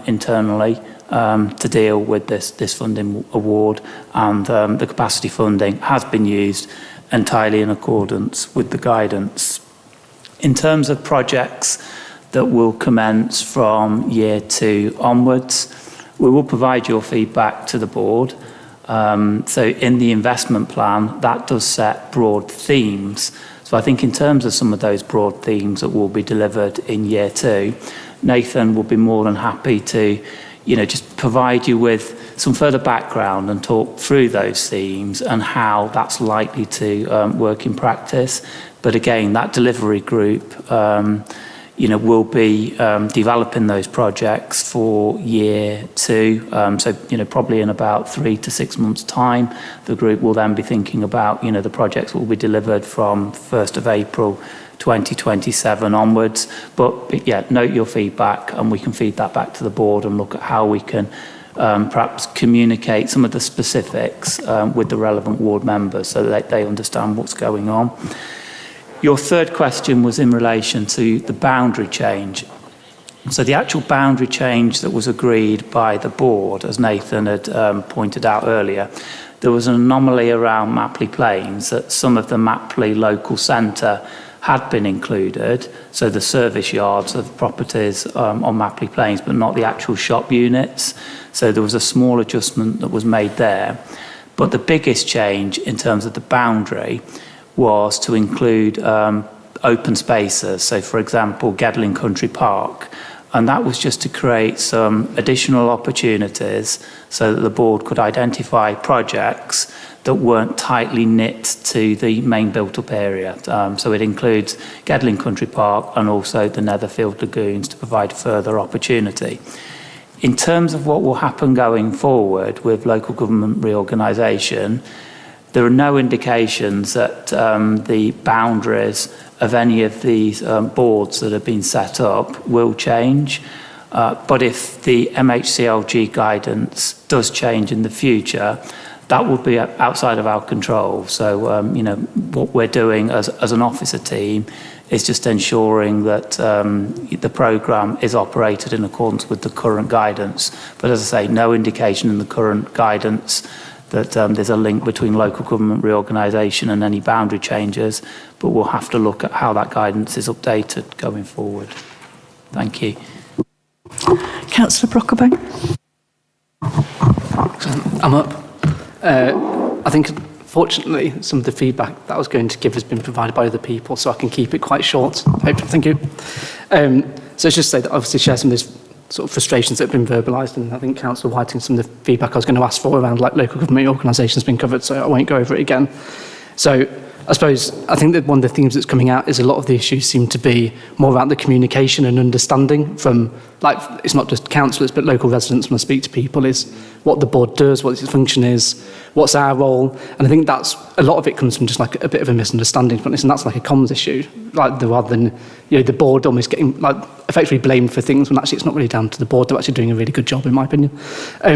internally to deal with this funding award, and the capacity funding has been used entirely in accordance with the guidance. In terms of projects that will commence from year 2 onwards, we will provide your feedback to the board. So in the investment plan, that does set broad themes. So I think in terms of some of those broad themes that will be delivered in year 2, Nathan will be more than happy to just provide you with some further background and talk through those themes and how that's likely to work in practice. But again, that delivery group, will be developing those projects for year 2. So, probably in about 3 to 6 months' time, the group will then be thinking about, the projects will be delivered from 1st of April 2027 onwards. But yeah, note your feedback, and we can feed that back to the board and look at how we can perhaps communicate some of the specifics with the relevant ward members so that they understand what's going on. Your third question was in relation to the boundary change. So the actual boundary change that was agreed by the board, as Nathan had pointed out earlier, there was an anomaly around Mapley Plains that some of the Mapley local centre had been included, so the service yards of properties on Mapley Plains, but not the actual shop units. So there was a small adjustment that was made there. But the biggest change in terms of the boundary was to include open spaces. So, for example, Gedling Country Park. And that was just to create some additional opportunities so that the board could identify projects that weren't tightly knit to the main built-up area. So it includes Gedling Country Park and also the Netherfield Lagoons to provide further opportunity. In terms of what will happen going forward with local government reorganisation, there are no indications that the boundaries of any of these boards that have been set up will change. But if the MHCLG guidance does change in the future, that will be outside of our control. So, you know, what we're doing as an officer team is just ensuring that the programme is operated in accordance with the current guidance. But as I say, no indication in the current guidance that there's a link between local government reorganisation and any boundary changes, but we'll have to look at how that guidance is updated going forward. Thank you. Councillor Brocklebank. I'm up. I think, fortunately, some of the feedback that I was going to give has been provided by other people, so I can keep it quite short. Thank you. So it's just say that obviously share some of these sort of frustrations that have been verbalised, and I think Councillor Whiting, some of the feedback I was going to ask for around like local government organisation has been covered, so I won't go over it again. So I think that one of the themes that's coming out is a lot of the issues seem to be more around the communication and understanding from, like, it's not just councillors, but local residents when I speak to people, is what the board does, what its function is, what's our role. And I think that's, a lot of it comes from just like a bit of a misunderstanding, and that's like a comms issue, like rather than, you know, the board almost getting like effectively blamed for things when actually it's not really down to the board. They're actually doing a really good job, in my opinion,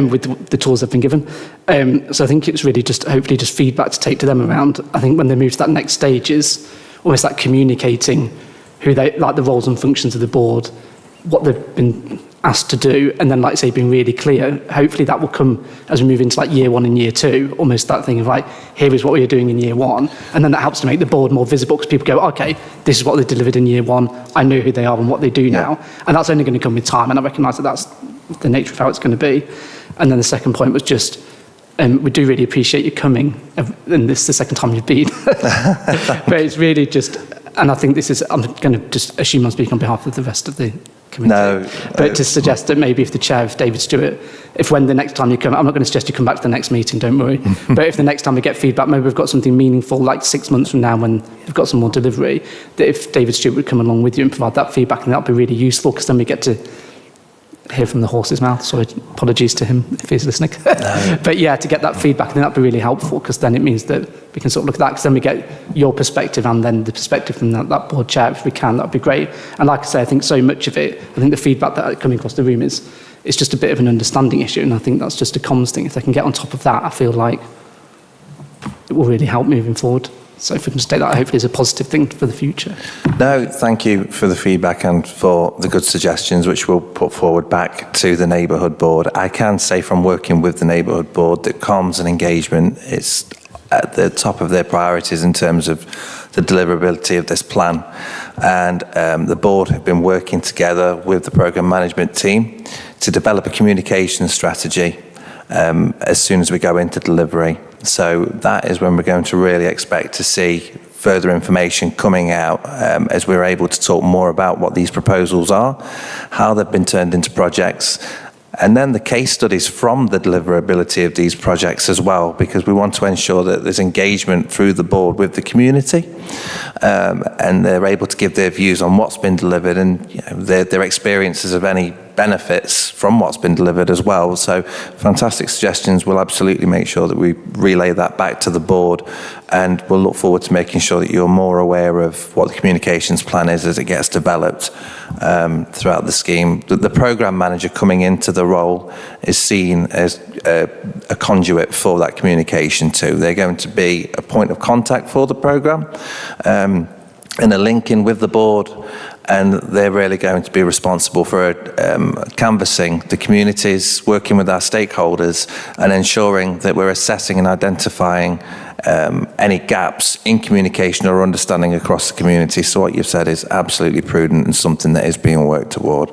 with the tools they've been given. So I think it's really just hopefully just feedback to take to them around. I think when they move to that next stage is almost like communicating who they, like the roles and functions of the board, what they've been asked to do, and then, like I say, being really clear. Hopefully that will come as we move into like year 1 and year 2, almost that thing of like, here is what we are doing in year 1, and then that helps to make the board more visible because people go, okay, this is what they delivered in year 1, I know who they are and what they do now, and that's only going to come with time, and I recognise that that's the nature of how it's going to be. And then the second point was just, we do really appreciate you coming, and this is the second time you've been, but it's really just, and I think this is, I'm going to just assume I'm speaking on behalf of the rest of the committee. No. But to suggest that maybe if the chair, if David Stewart, if when the next time you come, I'm not going to suggest you come back to the next meeting, don't worry, but if the next time we get feedback, maybe we've got something meaningful, like 6 months from now when we've got some more delivery, that if David Stewart would come along with you and provide that feedback, and that would be really useful, because then we get to hear from the horse's mouth. Sorry, apologies to him if he's listening. No. But yeah, to get that feedback, then that'd be really helpful, because then it means that we can sort of look at that, because then we get your perspective and then the perspective from that board chair, if we can, that'd be great. And like I say, I think so much of it, I think the feedback that coming across the room is it's just a bit of an understanding issue, and I think that's just a comms thing. If they can get on top of that, I feel like it will really help moving forward. So if we can just take that, hopefully, as a positive thing for the future. No, thank you for the feedback and for the good suggestions, which we'll put forward back to the neighbourhood board. I can say from working with the neighbourhood board that comms and engagement is at the top of their priorities in terms of the deliverability of this plan. And the board have been working together with the programme management team to develop a communication strategy as soon as we go into delivery. So that is when we're going to really expect to see further information coming out as we're able to talk more about what these proposals are, how they've been turned into projects, and then the case studies from the deliverability of these projects as well, because we want to ensure that there's engagement through the board with the community, and they're able to give their views on what's been delivered and, you know, their experiences of any benefits from what's been delivered as well. So fantastic suggestions. We'll absolutely make sure that we relay that back to the board, and we'll look forward to making sure that you're more aware of what the communications plan is as it gets developed throughout the scheme. The programme manager coming into the role is seen as a conduit for that communication too. They're going to be a point of contact for the programme and a link in with the board, and they're really going to be responsible for canvassing the communities, working with our stakeholders, and ensuring that we're assessing and identifying any gaps in communication or understanding across the community. So what you've said is absolutely prudent and something that is being worked toward.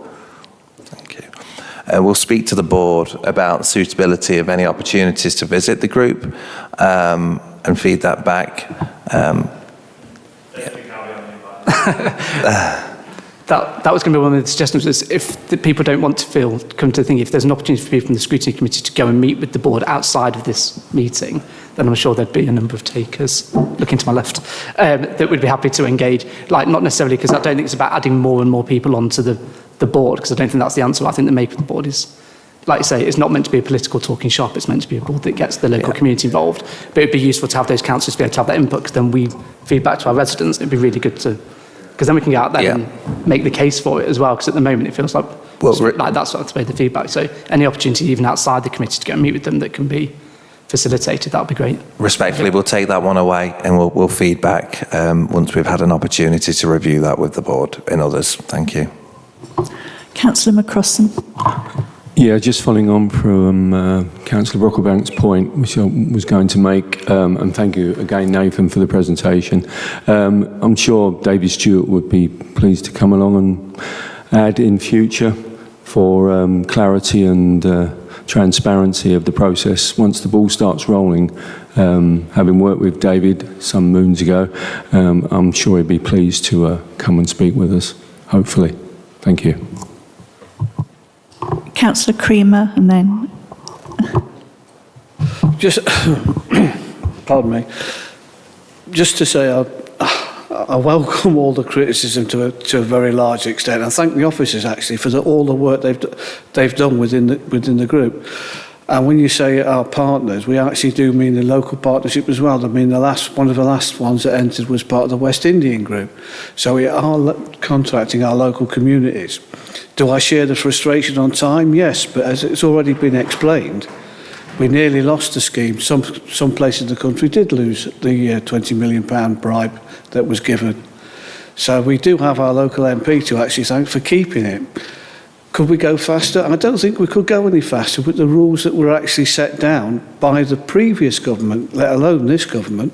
Thank you. We'll speak to the board about suitability of any opportunities to visit the group and feed that back. That was going to be one of the suggestions, is if the people don't want to come to think, if there's an opportunity for people from the Scrutiny Committee to go and meet with the board outside of this meeting, then I'm sure there'd be a number of takers, looking to my left, that would be happy to engage. Like, not necessarily, because I don't think it's about adding more and more people onto the board, because I don't think that's the answer. I think the make of the board is, like you say, it's not meant to be a political talking shop. It's meant to be a board that gets the local community involved. But it'd be useful to have those councillors be able to have that input, because then we feed back to our residents. It'd be really good to, because then we can get out there and make the case for it as well, because at the moment it feels like, like that's what I've made the feedback. So any opportunity even outside the committee to go and meet with them that can be facilitated, that would be great. Respectfully, we'll take that one away and we'll feed back once we've had an opportunity to review that with the board and others. Thank you. Councillor McCrossan. Yeah, just following on from Councillor Brocklebank's point, which I was going to make, and thank you again, Nathan, for the presentation. I'm sure David Stewart would be pleased to come along and add in future for clarity and transparency of the process once the ball starts rolling. Having worked with David some moons ago, I'm sure he'd be pleased to come and speak with us, hopefully. Thank you. Councillor Creamer, and then... Just, pardon me, just to say I welcome all the criticism to a very large extent. I thank the officers actually for all the work they've done within the group. And when you say our partners, we actually do mean the local partnership as well. I mean, one of the last ones that entered was part of the West Indian group. So we are contracting our local communities. Do I share the frustration on time? Yes, but as it's already been explained, we nearly lost the scheme. Some places in the country did lose the £20 million bribe that was given. So we do have our local MP to actually thank for keeping it. Could we go faster? I don't think we could go any faster with the rules that were actually set down by the previous government, let alone this government,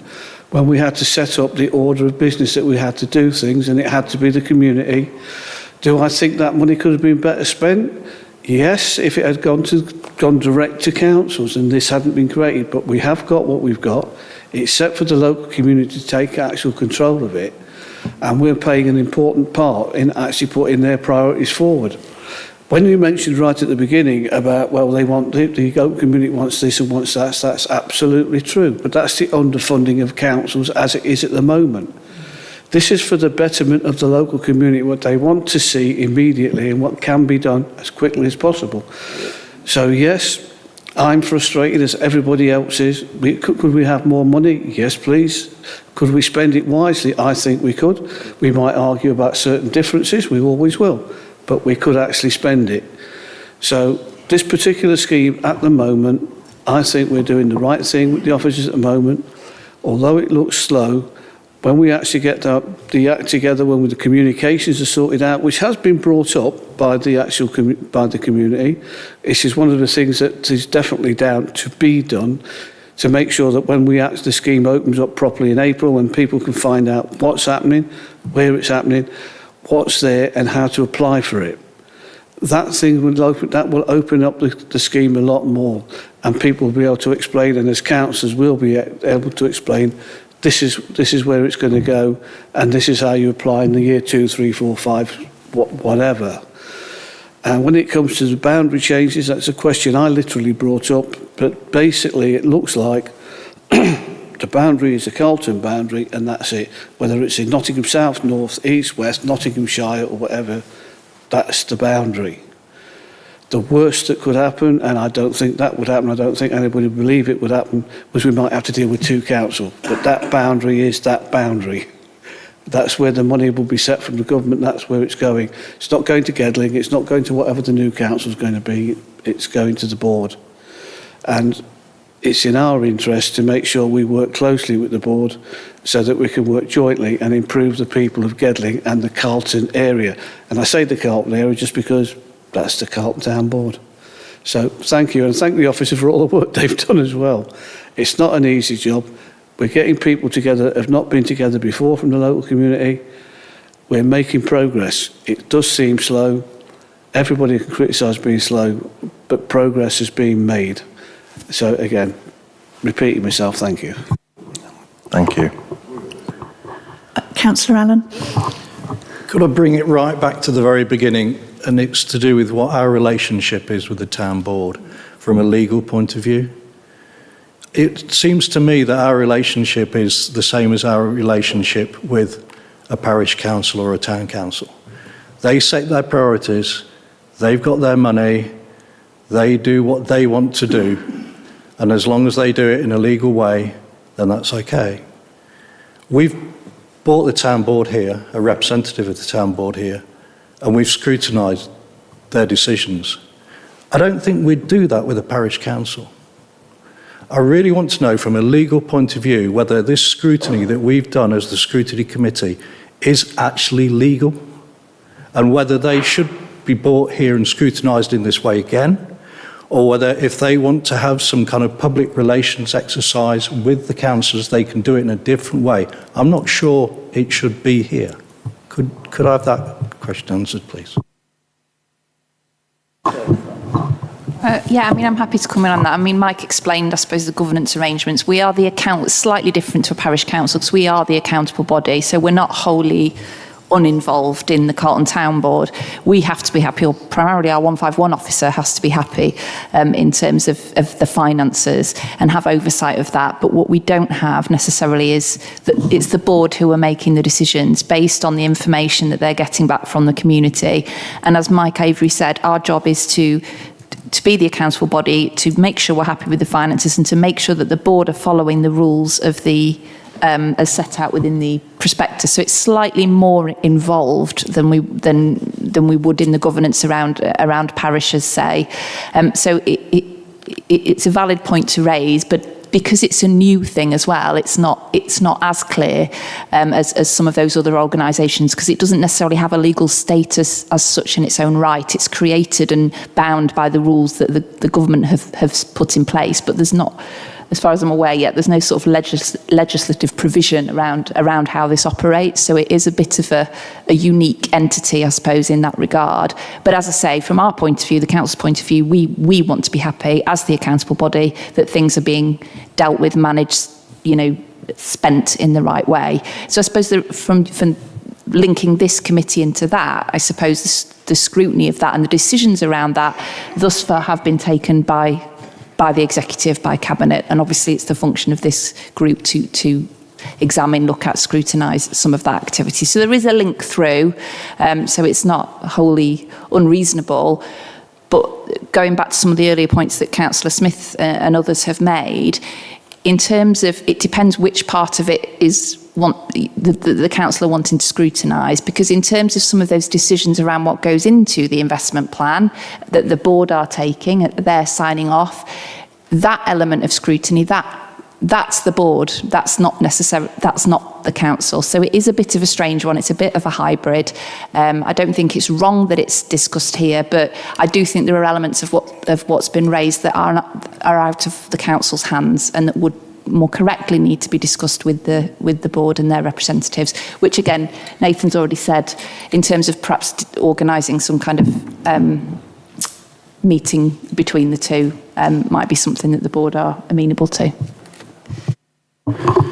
when we had to set up the order of business that we had to do things, and it had to be the community. Do I think that money could have been better spent? Yes, if it had gone direct to councils and this hadn't been created, but we have got what we've got. It's set for the local community to take actual control of it, and we're playing an important part in actually putting their priorities forward. When you mentioned right at the beginning about, well, they want the local community wants this and wants that, that's absolutely true, but that's the underfunding of councils as it is at the moment. This is for the betterment of the local community, what they want to see immediately and what can be done as quickly as possible. So yes, I'm frustrated as everybody else is. Could we have more money? Yes, please. Could we spend it wisely? I think we could. We might argue about certain differences, we always will, but we could actually spend it. So this particular scheme at the moment, I think we're doing the right thing with the officers at the moment. Although it looks slow, when we actually get the act together, when the communications are sorted out, which has been brought up by the community, this is one of the things that is definitely down to be done, to make sure that when the scheme opens up properly in April, and people can find out what's happening, where it's happening, what's there, and how to apply for it. That will open up the scheme a lot more, and people will be able to explain, and as councillors will be able to explain, this is where it's going to go, and this is how you apply in the year 2, 3, 4, 5, whatever. And when it comes to the boundary changes, that's a question I literally brought up, but basically it looks like the boundary is the Carlton boundary, and that's it. Whether it's in Nottingham South, North, East, West, Nottinghamshire or whatever, that's the boundary. The worst that could happen, and I don't think that would happen, I don't think anybody would believe it would happen, was we might have to deal with 2 councils. But that boundary is that boundary. That's where the money will be set from the government, that's where it's going. It's not going to Gedling, it's not going to whatever the new council is going to be, it's going to the board. And it's in our interest to make sure we work closely with the board so that we can work jointly and improve the people of Gedling and the Carlton area. And I say the Carlton area just because that's the Carlton Town Board. So thank you, and thank the officer for all the work they've done as well. It's not an easy job. We're getting people together that have not been together before from the local community. We're making progress. It does seem slow. Everybody can criticise being slow, but progress is being made. So again, repeating myself, thank you. Thank you. Councillor Allen. Could I bring it right back to the very beginning? And it's to do with what our relationship is with the town board from a legal point of view. It seems to me that our relationship is the same as our relationship with a parish council or a town council. They set their priorities, they've got their money, they do what they want to do, and as long as they do it in a legal way, then that's okay. We've brought the town board here, a representative of the town board here, and we've scrutinised their decisions. I don't think we'd do that with a parish council. I really want to know from a legal point of view whether this scrutiny that we've done as the scrutiny committee is actually legal, and whether they should be brought here and scrutinised in this way again, or whether if they want to have some kind of public relations exercise with the councillors, they can do it in a different way. I'm not sure it should be here. Could I have that question answered, please? Yeah, I mean, I'm happy to come in on that. I mean, Mike explained, I suppose, the governance arrangements. We are the slightly different to a parish council because we are the accountable body, so we're not wholly uninvolved in the Carlton Town Board. We have to be happy, or primarily our 151 officer has to be happy in terms of the finances and have oversight of that. But what we don't have necessarily is that it's the board who are making the decisions based on the information that they're getting back from the community. And as Mike Avery said, our job is to be the accountable body, to make sure we're happy with the finances and to make sure that the board are following the rules of the as set out within the prospectus. So it's slightly more involved than we would in the governance around parishes, say. So it's a valid point to raise, but because it's a new thing as well, it's not as clear as some of those other organisations, because it doesn't necessarily have a legal status as such in its own right. It's created and bound by the rules that the government have put in place, but there's not, as far as I'm aware yet, there's no sort of legislative provision around how this operates. So it is a bit of a unique entity, I suppose, in that regard. But as I say, from our point of view, the council's point of view, we want to be happy as the accountable body that things are being dealt with, managed, spent in the right way. So I suppose from linking this committee into that, I suppose the scrutiny of that and the decisions around that thus far have been taken by the executive, by cabinet, and obviously it's the function of this group to examine, look at, scrutinise some of that activity. So there is a link through, so it's not wholly unreasonable. But going back to some of the earlier points that Councillor Smith and others have made, in terms of, it depends which part of it is the councillor wanting to scrutinise, because in terms of some of those decisions around what goes into the investment plan that the board are taking, they're signing off, that element of scrutiny, that's the board, that's not the council. So it is a bit of a strange one, it's a bit of a hybrid. I don't think it's wrong that it's discussed here, but I do think there are elements of what's been raised that are out of the council's hands and that would more correctly need to be discussed with the board and their representatives, which again, Nathan's already said, in terms of perhaps organising some kind of meeting between the two might be something that the board are amenable to.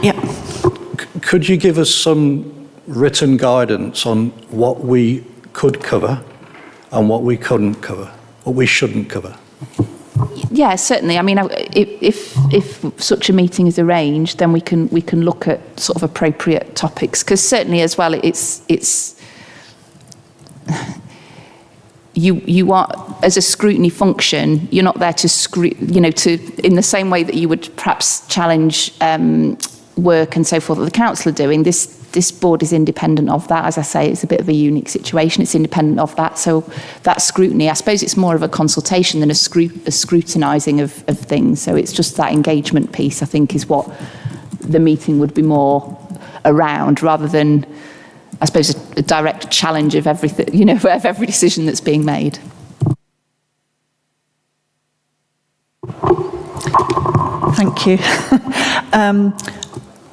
Yeah. Could you give us some written guidance on what we could cover and what we couldn't cover, what we shouldn't cover? Yeah, certainly. I mean, if such a meeting is arranged, then we can look at sort of appropriate topics, because certainly as well, you are, as a scrutiny function, you're not there to in the same way that you would perhaps challenge work and so forth that the council are doing. This board is independent of that. As I say, it's a bit of a unique situation. It's independent of that. So that scrutiny, I suppose it's more of a consultation than a scrutinising of things. So it's just that engagement piece, I think, is what the meeting would be more around, rather than, I suppose, a direct challenge of everything, of every decision that's being made. Thank you.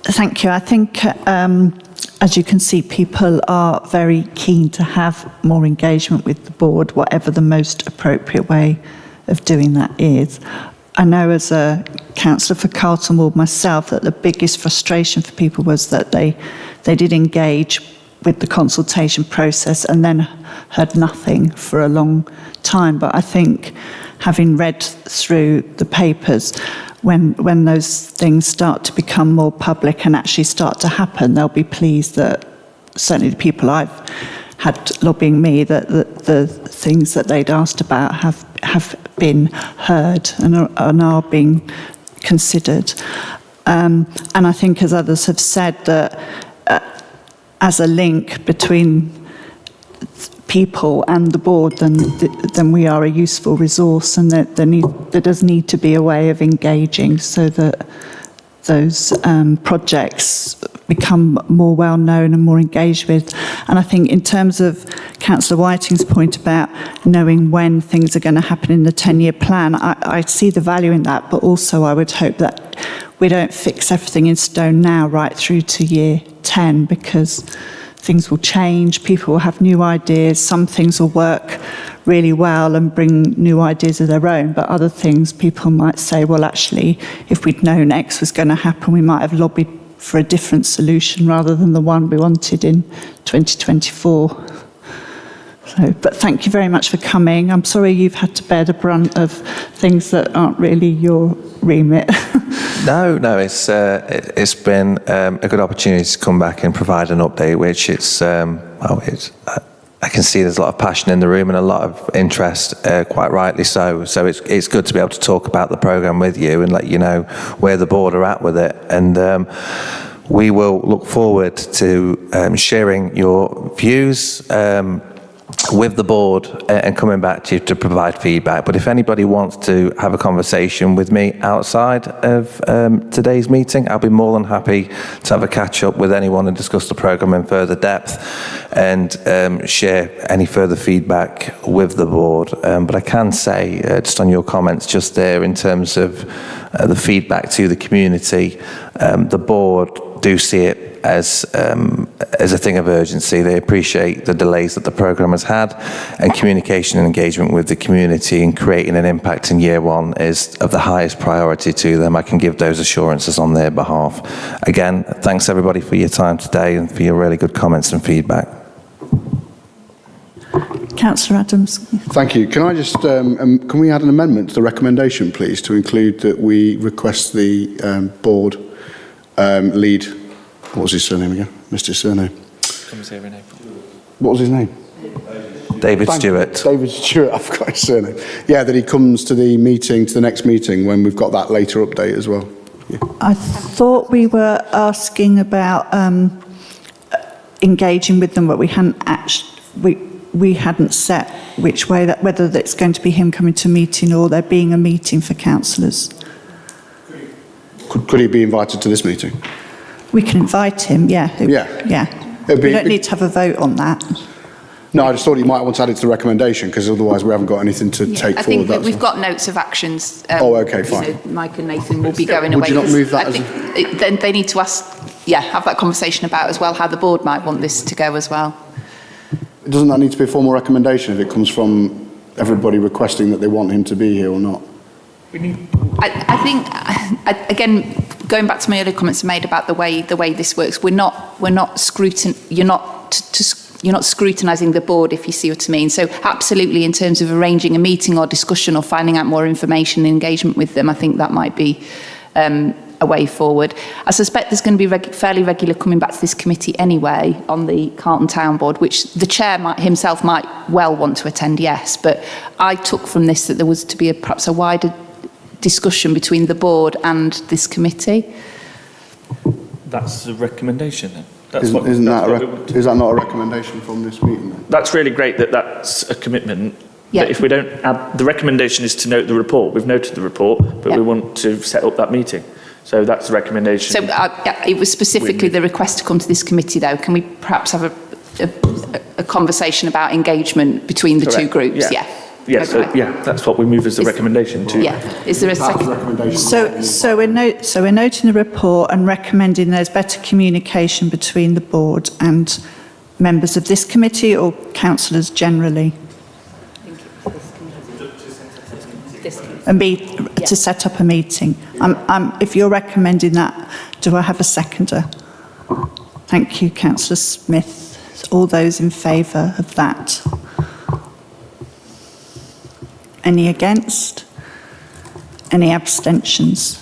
Thank you. I think, as you can see, people are very keen to have more engagement with the board, whatever the most appropriate way of doing that is. I know as a councillor for Carlton Ward myself that the biggest frustration for people was that they did engage with the consultation process and then heard nothing for a long time. But I think, having read through the papers, when those things start to become more public and actually start to happen, they'll be pleased that certainly the people I've had lobbying me, that the things that they'd asked about have been heard and are being considered. And I think, as others have said, that as a link between people and the board, then we are a useful resource, and that there does need to be a way of engaging so that those projects become more well known and more engaged with. And I think, in terms of Councillor Whiting's point about knowing when things are going to happen in the 10-year plan, I see the value in that, but also I would hope that we don't fix everything in stone now right through to year 10, because things will change, people will have new ideas, some things will work really well and bring new ideas of their own, but other things people might say, well, actually, if we'd known X was going to happen, we might have lobbied for a different solution rather than the one we wanted in 2024. So, but thank you very much for coming. I'm sorry you've had to bear the brunt of things that aren't really your remit. No, it's been a good opportunity to come back and provide an update, which I can see there's a lot of passion in the room and a lot of interest, quite rightly so. So it's good to be able to talk about the programme with you and let you know where the board are at with it. And we will look forward to sharing your views with the board and coming back to you to provide feedback. But if anybody wants to have a conversation with me outside of today's meeting, I'll be more than happy to have a catch up with anyone and discuss the programme in further depth and share any further feedback with the board. But I can say, just on your comments just there, in terms of the feedback to the community, the board do see it as a thing of urgency. They appreciate the delays that the programme has had, and communication and engagement with the community and creating an impact in year one is of the highest priority to them. I can give those assurances on their behalf. Again, thanks everybody for your time today and for your really good comments and feedback. Councillor Adams. Thank you. Can I just, can we add an amendment to the recommendation, please, to include that we request the board lead. What was his surname again? Missed his surname. Comes here in April. What was his name? David Stewart. David Stewart, I forgot his surname. Yeah, that he comes to the meeting, to the next meeting, when we've got that later update as well. Yeah. I thought we were asking about engaging with them, but we hadn't actually, we hadn't set which way, that whether it's going to be him coming to a meeting or there being a meeting for councillors. Could he be invited to this meeting? We can invite him, yeah. We don't need to have a vote on that. No, I just thought you might want to add it to the recommendation, because otherwise we haven't got anything to take I forward. think we've got notes of actions. Okay, fine. Mike and Nathan will be going away. Would you not move that then they need to have that conversation about as well how the board might want this to go as well. Doesn't that need to be a formal recommendation if it comes from everybody requesting that they want him to be here or not? I think, again, going back to my earlier comments made about the way this works, you're not scrutinising the board, if you see what I mean. So absolutely, in terms of arranging a meeting or discussion or finding out more information and engagement with them, I think that might be a way forward. I suspect there's going to be fairly regular coming back to this committee anyway on the Carlton Town Board, which the chair himself might well want to attend, yes, but I took from this that there was to be perhaps a wider discussion between the board and this committee. That's a recommendation then. Is that not a recommendation from this meeting then? That's really great that that's a commitment. Yeah. But if we don't add, the recommendation is to note the report. We've noted the report, but we want to set up that meeting. So that's the recommendation. So it was specifically the request to come to this committee, though. Can we perhaps have a conversation about engagement between the two groups? Yeah. Yeah, Okay. that's what we move as a recommendation to. Yeah. Is there a second? So we're noting the report and recommending there's better communication between the board and members of this committee or councillors generally. To set up a meeting. If you're recommending that, do I have a seconder? Thank you, Councillor Smith. All those in favour of that? Any against? Any abstentions?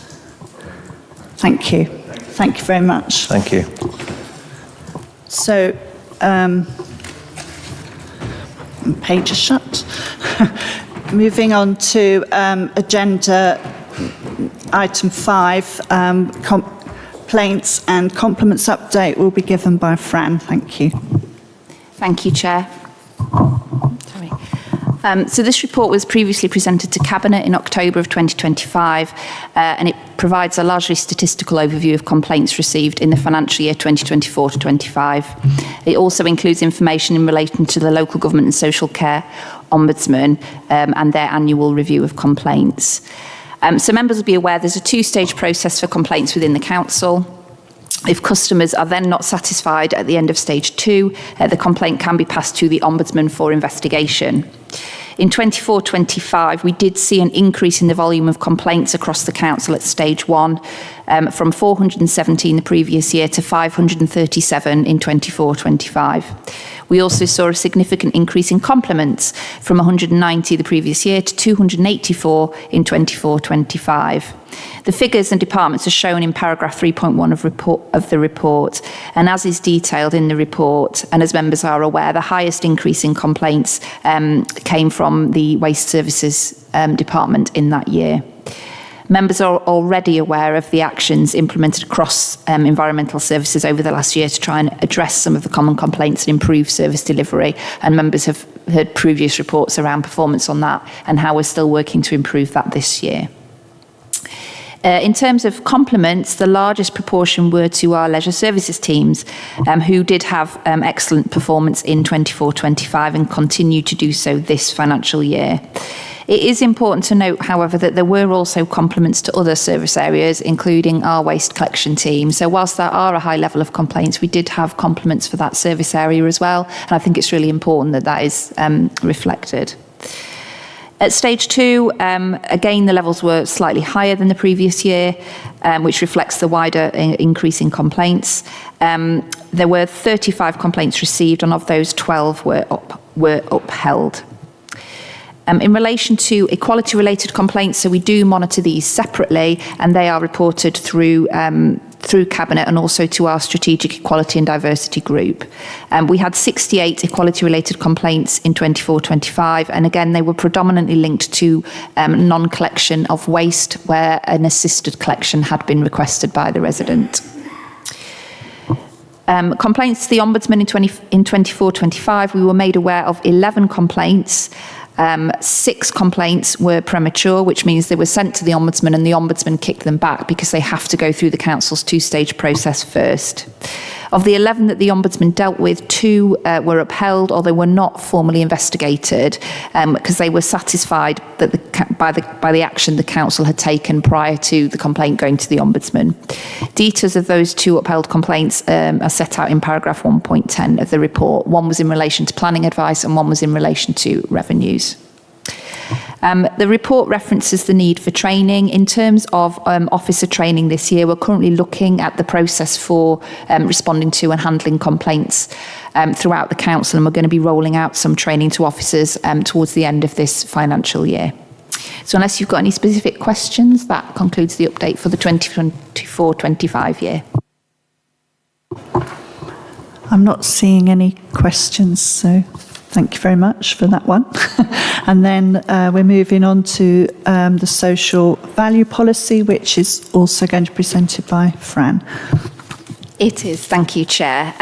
Thank you. Thank you very much. Thank you. So, page is shut. Moving on to agenda item 5, complaints and compliments update will be given by Fran. Thank you. Thank you, Chair. So this report was previously presented to Cabinet in October of 2025, and it provides a largely statistical overview of complaints received in the financial year 2024 to 25. It also includes information in relation to the Local Government and Social Care Ombudsman and their annual review of complaints. So members will be aware there's a two-stage process for complaints within the council. If customers are then not satisfied at the end of stage 2, the complaint can be passed to the Ombudsman for investigation. In 24-25, we did see an increase in the volume of complaints across the council at stage 1, from 417 the previous year to 537 in 24-25. We also saw a significant increase in compliments from 190 the previous year to 284 in 24-25. The figures and departments are shown in paragraph 3.1 of the report, and as is detailed in the report, and as members are aware, the highest increase in complaints came from the Waste Services department in that year. Members are already aware of the actions implemented across environmental services over the last year to try and address some of the common complaints and improve service delivery, and members have heard previous reports around performance on that and how we're still working to improve that this year. In terms of compliments, the largest proportion were to our leisure services teams, who did have excellent performance in 24-25 and continue to do so this financial year. It is important to note, however, that there were also compliments to other service areas, including our waste collection team. So whilst there are a high level of complaints, we did have compliments for that service area as well. And I think it's really important that that is reflected. At stage 2, again, the levels were slightly higher than the previous year, which reflects the wider increase in complaints. There were 35 complaints received, and of those, 12 were upheld. In relation to equality-related complaints, so we do monitor these separately, and they are reported through Cabinet and also to our Strategic Equality and Diversity Group. We had 68 equality-related complaints in 24-25, and again, they were predominantly linked to non-collection of waste where an assisted collection had been requested by the resident. Complaints to the Ombudsman in 24-25, we were made aware of 11 complaints. 6 complaints were premature, which means they were sent to the Ombudsman and the Ombudsman kicked them back because they have to go through the Council's 2-stage process first. Of the 11 that the Ombudsman dealt with, 2 were upheld or they were not formally investigated because they were satisfied that by the action the Council had taken prior to the complaint going to the Ombudsman. Details of those 2 upheld complaints are set out in paragraph 1.10 of the report. One was in relation to planning advice and one was in relation to revenues. The report references the need for training. In terms of officer training this year, we're currently looking at the process for responding to and handling complaints throughout the council, and we're going to be rolling out some training to officers towards the end of this financial year. So unless you've got any specific questions, that concludes the update for the 2024-25 year. I'm not seeing any questions, so thank you very much for that one. And then we're moving on to the social value policy, which is also going to be presented by Fran. It is, thank you, Chair.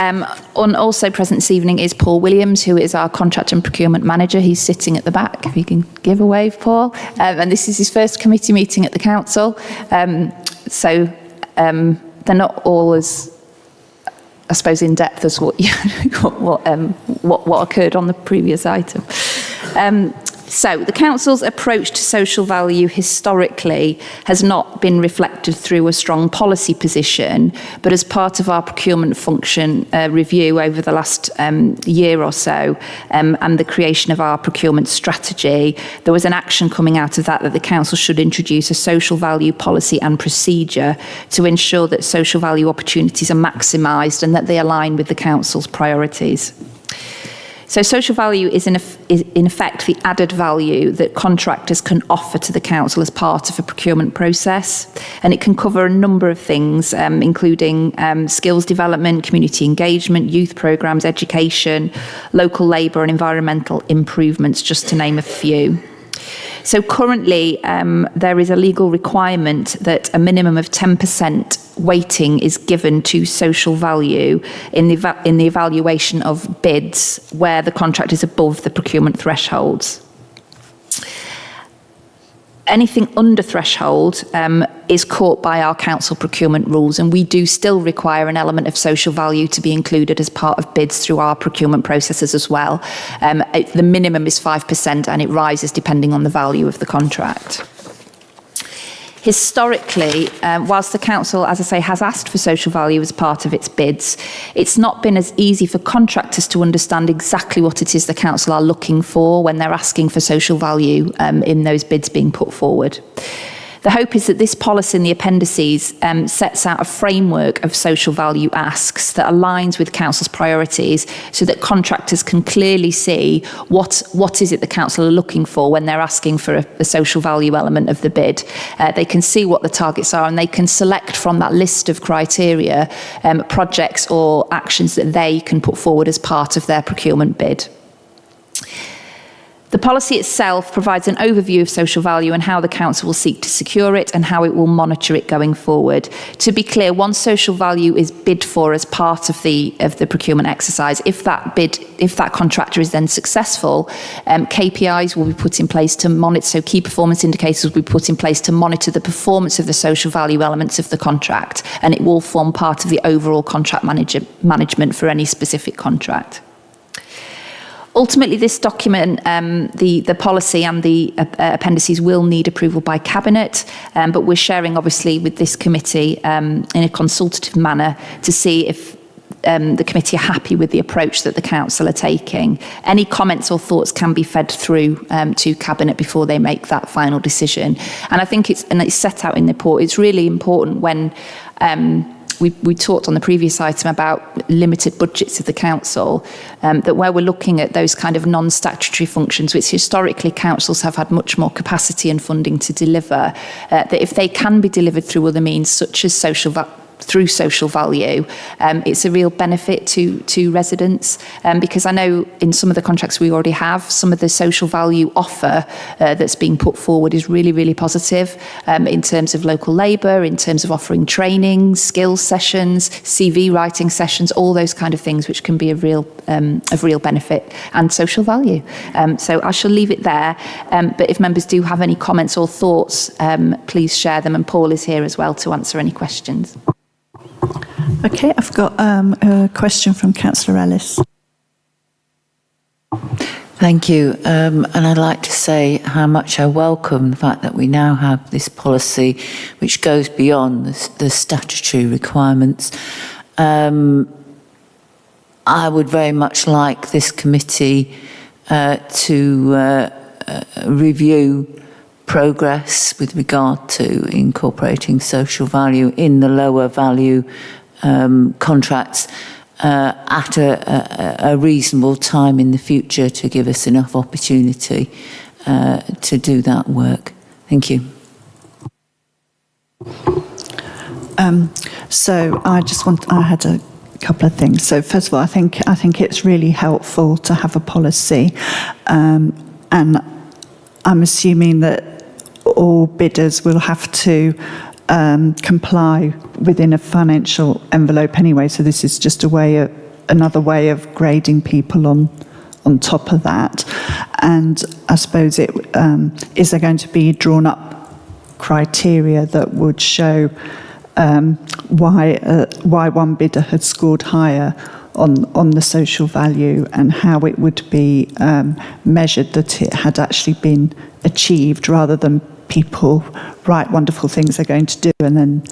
Also present this evening is Paul Williams, who is our contract and procurement manager. He's sitting at the back, if you can give a wave, Paul. And this is his first committee meeting at the council. So they're not all as, I suppose, in depth as what occurred on the previous item. So the council's approach to social value historically has not been reflected through a strong policy position, but as part of our procurement function review over the last year or so, and the creation of our procurement strategy, there was an action coming out of that the council should introduce a social value policy and procedure to ensure that social value opportunities are maximised and that they align with the council's priorities. So social value is in effect the added value that contractors can offer to the council as part of a procurement process. And it can cover a number of things, including skills development, community engagement, youth programmes, education, local labour and environmental improvements, just to name a few. So currently, there is a legal requirement that a minimum of 10% weighting is given to social value in the evaluation of bids where the contract is above the procurement thresholds. Anything under threshold is caught by our council procurement rules, and we do still require an element of social value to be included as part of bids through our procurement processes as well. The minimum is 5% and it rises depending on the value of the contract. Historically, whilst the council, as I say, has asked for social value as part of its bids, it's not been as easy for contractors to understand exactly what it is the council are looking for when they're asking for social value in those bids being put forward. The hope is that this policy in the appendices sets out a framework of social value asks that aligns with council's priorities so that contractors can clearly see what is it the council are looking for when they're asking for a social value element of the bid. They can see what the targets are and they can select from that list of criteria projects or actions that they can put forward as part of their procurement bid. The policy itself provides an overview of social value and how the council will seek to secure it and how it will monitor it going forward. To be clear, once social value is bid for as part of the procurement exercise, if that contractor is then successful, KPIs will be put in place to monitor, so key performance indicators will be put in place to monitor the performance of the social value elements of the contract, and it will form part of the overall contract management for any specific contract. Ultimately, this document, the policy and the appendices will need approval by Cabinet, but we're sharing obviously with this committee in a consultative manner to see if the committee are happy with the approach that the council are taking. Any comments or thoughts can be fed through to Cabinet before they make that final decision. And I think it's set out in the report, it's really important when we talked on the previous item about limited budgets of the council, that where we're looking at those kind of non-statutory functions, which historically councils have had much more capacity and funding to deliver, that if they can be delivered through other means, such as through social value, it's a real benefit to residents, because I know in some of the contracts we already have, some of the social value offer that's being put forward is really, really positive in terms of local labour, in terms of offering training, skills sessions, CV writing sessions, all those kind of things which can be of real benefit and social value. So I shall leave it there, but if members do have any comments or thoughts, please share them, and Paul is here as well to answer any questions. Okay, I've got a question from Councillor Ellis. Thank you. And I'd like to say how much I welcome the fact that we now have this policy which goes beyond the statutory requirements. I would very much like this committee to review progress with regard to incorporating social value in the lower value contracts at a reasonable time in the future to give us enough opportunity to do that work. Thank you. So I had a couple of things. So first of all, I think it's really helpful to have a policy, and I'm assuming that all bidders will have to comply within a financial envelope anyway. So this is just another way of grading people on top of that. And I suppose is there going to be drawn up criteria that would show why one bidder had scored higher on the social value, and how it would be measured that it had actually been achieved, rather than people write wonderful things they're going to do and then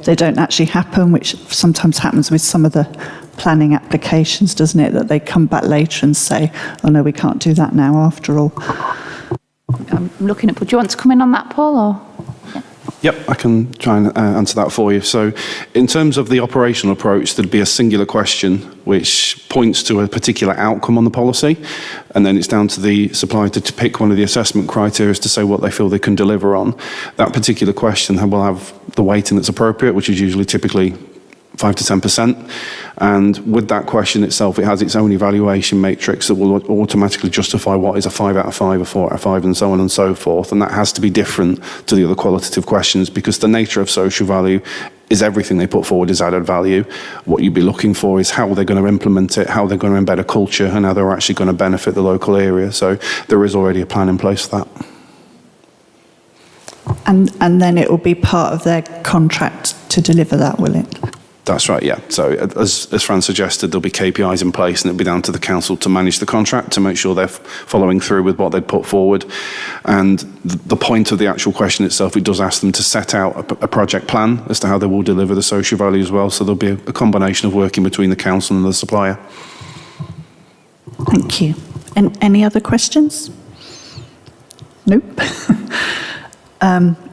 they don't actually happen, which sometimes happens with some of the planning applications, doesn't it? That they come back later and say, oh no, we can't do that now after all. I'm looking at, do you want to come in on that, Paul? Or? Yep, I can try and answer that for you. So in terms of the operational approach, there'd be a singular question which points to a particular outcome on the policy, and then it's down to the supplier to pick one of the assessment criteria to say what they feel they can deliver on. That particular question will have the weighting that's appropriate, which is usually typically 5 to 10%. And with that question itself, it has its own evaluation matrix that will automatically justify what is a 5 out of 5, a 4 out of 5, and so on and so forth. And that has to be different to the other qualitative questions, because the nature of social value is everything they put forward is added value. What you'd be looking for is how they're going to implement it, how they're going to embed a culture, and how they're actually going to benefit the local area. So there is already a plan in place for that. And then it will be part of their contract to deliver that, will it? That's right, yeah. So as Fran suggested, there'll be KPIs in place, and it'll be down to the council to manage the contract to make sure they're following through with what they'd put forward. And the point of the actual question itself, it does ask them to set out a project plan as to how they will deliver the social value as well. So there'll be a combination of working between the council and the supplier. Thank you. And any other questions? Nope.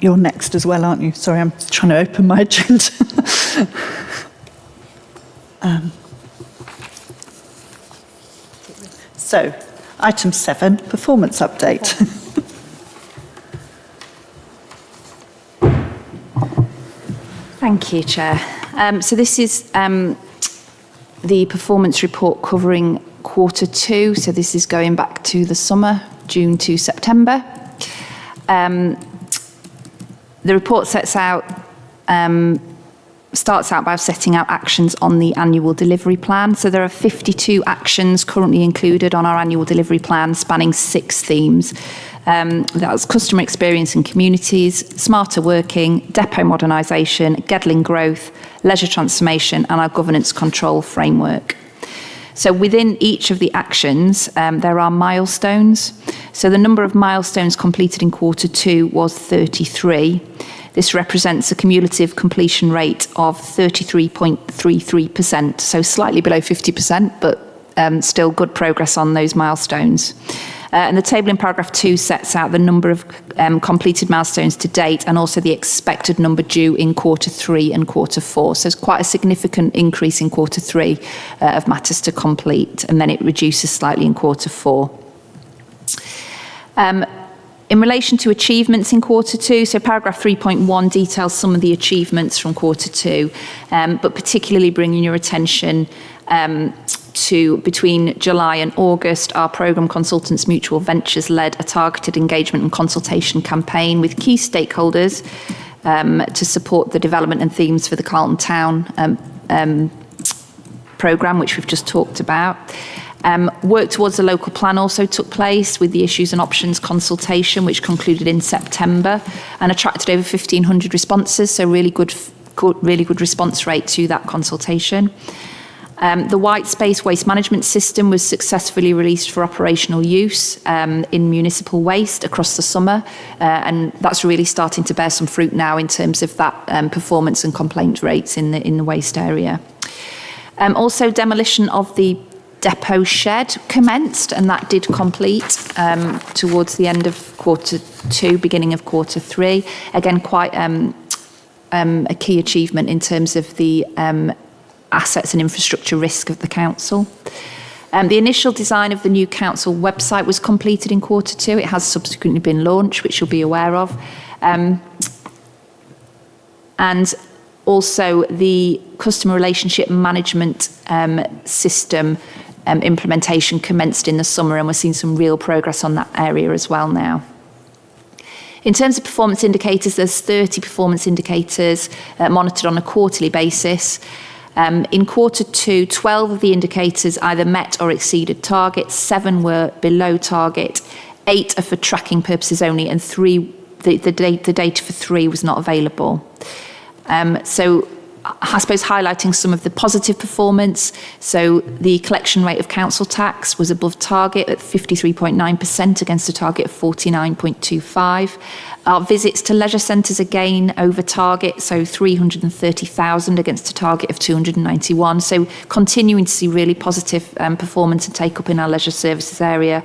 You're next as well, aren't you? Sorry, I'm trying to open my agenda. So, item 7, performance update. Thank you, Chair. So this is the performance report covering Q2. So this is going back to the summer, June to September. The report starts out by setting out actions on the annual delivery plan. So there are 52 actions currently included on our annual delivery plan, spanning 6 themes. That's customer experience and communities, smarter working, depot modernisation, Gedling growth, leisure transformation, and our governance control framework. So within each of the actions, there are milestones. So the number of milestones completed in Q2 was 33. This represents a cumulative completion rate of 33.33%, so slightly below 50%, but still good progress on those milestones. And the table in paragraph 2 sets out the number of completed milestones to date, and also the expected number due in Q3 and Q4. So it's quite a significant increase in Q3 of matters to complete, and then it reduces slightly in Q4. In relation to achievements in Q2, so paragraph 3.1 details some of the achievements from Q2, but particularly bringing your attention to between July and August, our programme Consultants Mutual Ventures led a targeted engagement and consultation campaign with key stakeholders to support the development and themes for the Carlton Town programme, which we've just talked about. Work towards the local plan also took place with the issues and options consultation, which concluded in September and attracted over 1,500 responses, so really good response rate to that consultation. The white space waste management system was successfully released for operational use in municipal waste across the summer, and that's really starting to bear some fruit now in terms of that performance and complaint rates in the waste area. Also, demolition of the depot shed commenced, and that did complete towards the end of Q2, beginning of Q3. Again, quite a key achievement in terms of the assets and infrastructure risk of the council. The initial design of the new council website was completed in Q2. It has subsequently been launched, which you'll be aware of. And also the customer relationship management system implementation commenced in the summer, and we're seeing some real progress on that area as well now. In terms of performance indicators, there's 30 performance indicators monitored on a quarterly basis. In Q2, 12 of the indicators either met or exceeded targets, 7 were below target, 8 are for tracking purposes only, and 3, the data for 3 was not available. So I suppose highlighting some of the positive performance. So the collection rate of council tax was above target at 53.9% against a target of 49.25%. Our visits to leisure centres again over target, so 330,000 against a target of 291. So continuing to see really positive performance and take up in our leisure services area.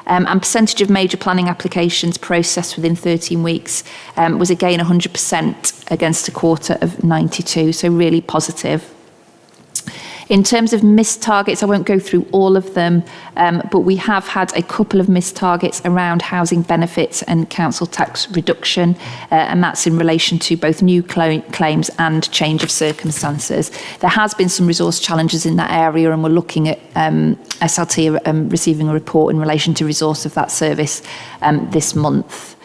And percentage of major planning applications processed within 13 weeks was again 100% against a quarter of 92, so really positive. In terms of missed targets, I won't go through all of them, but we have had a couple of missed targets around housing benefits and council tax reduction, and that's in relation to both new claims and change of circumstances. There has been some resource challenges in that area, and we're looking at SLT receiving a report in relation to resource of that service this month.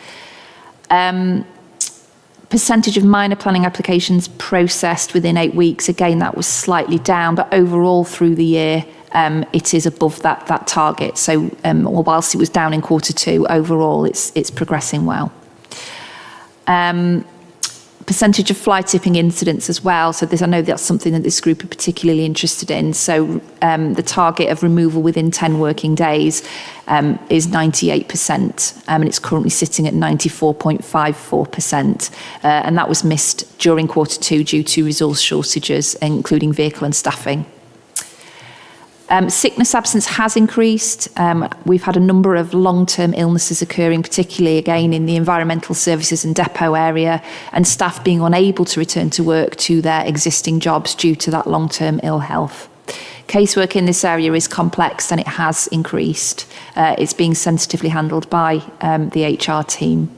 Percentage of minor planning applications processed within 8 weeks, again, that was slightly down, but overall through the year, it is above that target. So whilst it was down in Q2, overall it's progressing well. Percentage of fly tipping incidents as well. So I know that's something that this group are particularly interested in. So the target of removal within 10 working days is 98%, and it's currently sitting at 94.54%. And that was missed during Q2 due to resource shortages, including vehicle and staffing. Sickness absence has increased. We've had a number of long-term illnesses occurring, particularly again in the environmental services and depot area, and staff being unable to return to work to their existing jobs due to that long-term ill health. Casework in this area is complex and it has increased. It's being sensitively handled by the HR team.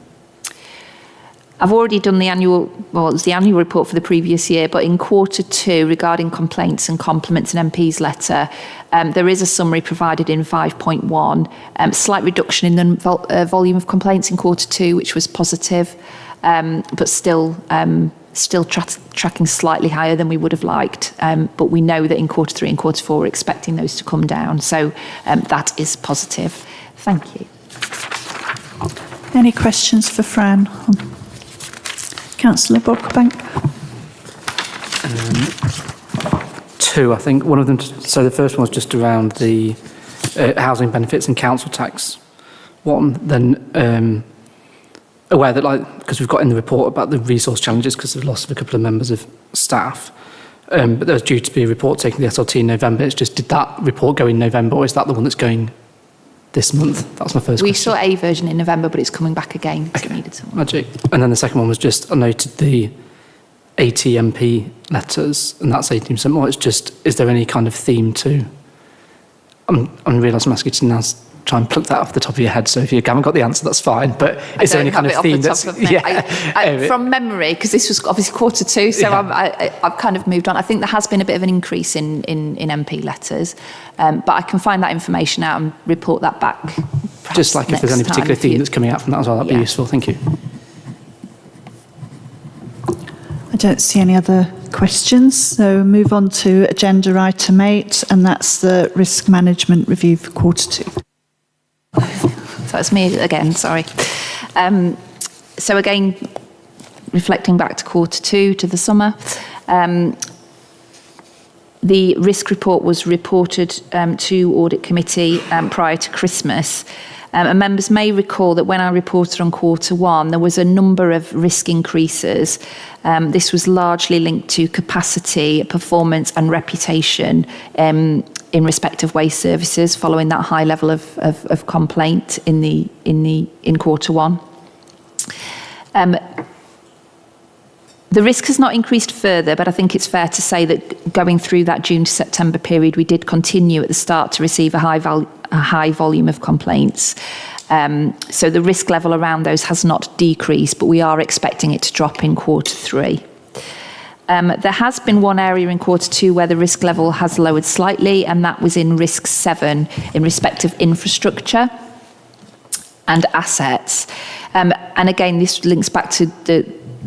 I've already done the annual report for the previous year, but in Q2 regarding complaints and compliments and MP's letter, there is a summary provided in 5.1, slight reduction in the volume of complaints in Q2, which was positive, but still tracking slightly higher than we would have liked. But we know that in Q3 and Q4 we're expecting those to come down, so that is positive. Thank you. Any questions for Fran? Councillor Brockbank. 2, I think. One of them. So the first one was just around the housing benefits and council tax. One, then aware that, because we've got in the report about the resource challenges because of the loss of a couple of members of staff, but there was due to be a report taken to the SLT in November. It's just, did that report go in November, or is that the one that's going this month? That's my first question. We saw a version in November, but it's coming back again. Okay. Needed someone. Magic. And then the second one was just, I noted the ATMP letters, and that's 18% more. It's just, is there any kind of theme to, I'm realising I'm asking you to now try and pluck that off the top of your head, so if you haven't got the answer, that's fine, but is there any kind of theme that's... From memory, because this was obviously Q2, so yeah. I've kind of moved on. I think there has been a bit of an increase in MP letters, but I can find that information out and report that back. Just like if there's any particular theme that's coming out from that as well, that'd be useful. Thank you. I don't see any other questions, so move on to agenda item 8, and that's the risk management review for Q2. So it's me again, sorry. So again, reflecting back to Q2, to the summer, the risk report was reported to Audit Committee prior to Christmas. And members may recall that when I reported on Q1, there was a number of risk increases. This was largely linked to capacity, performance and reputation in respect of waste services following that high level of complaint in Q1. The risk has not increased further, but I think it's fair to say that going through that June to September period, we did continue at the start to receive a high volume of complaints. So the risk level around those has not decreased, but we are expecting it to drop in Q3. There has been one area in Q2 where the risk level has lowered slightly, and that was in risk 7 in respect of infrastructure and assets. And again, this links back to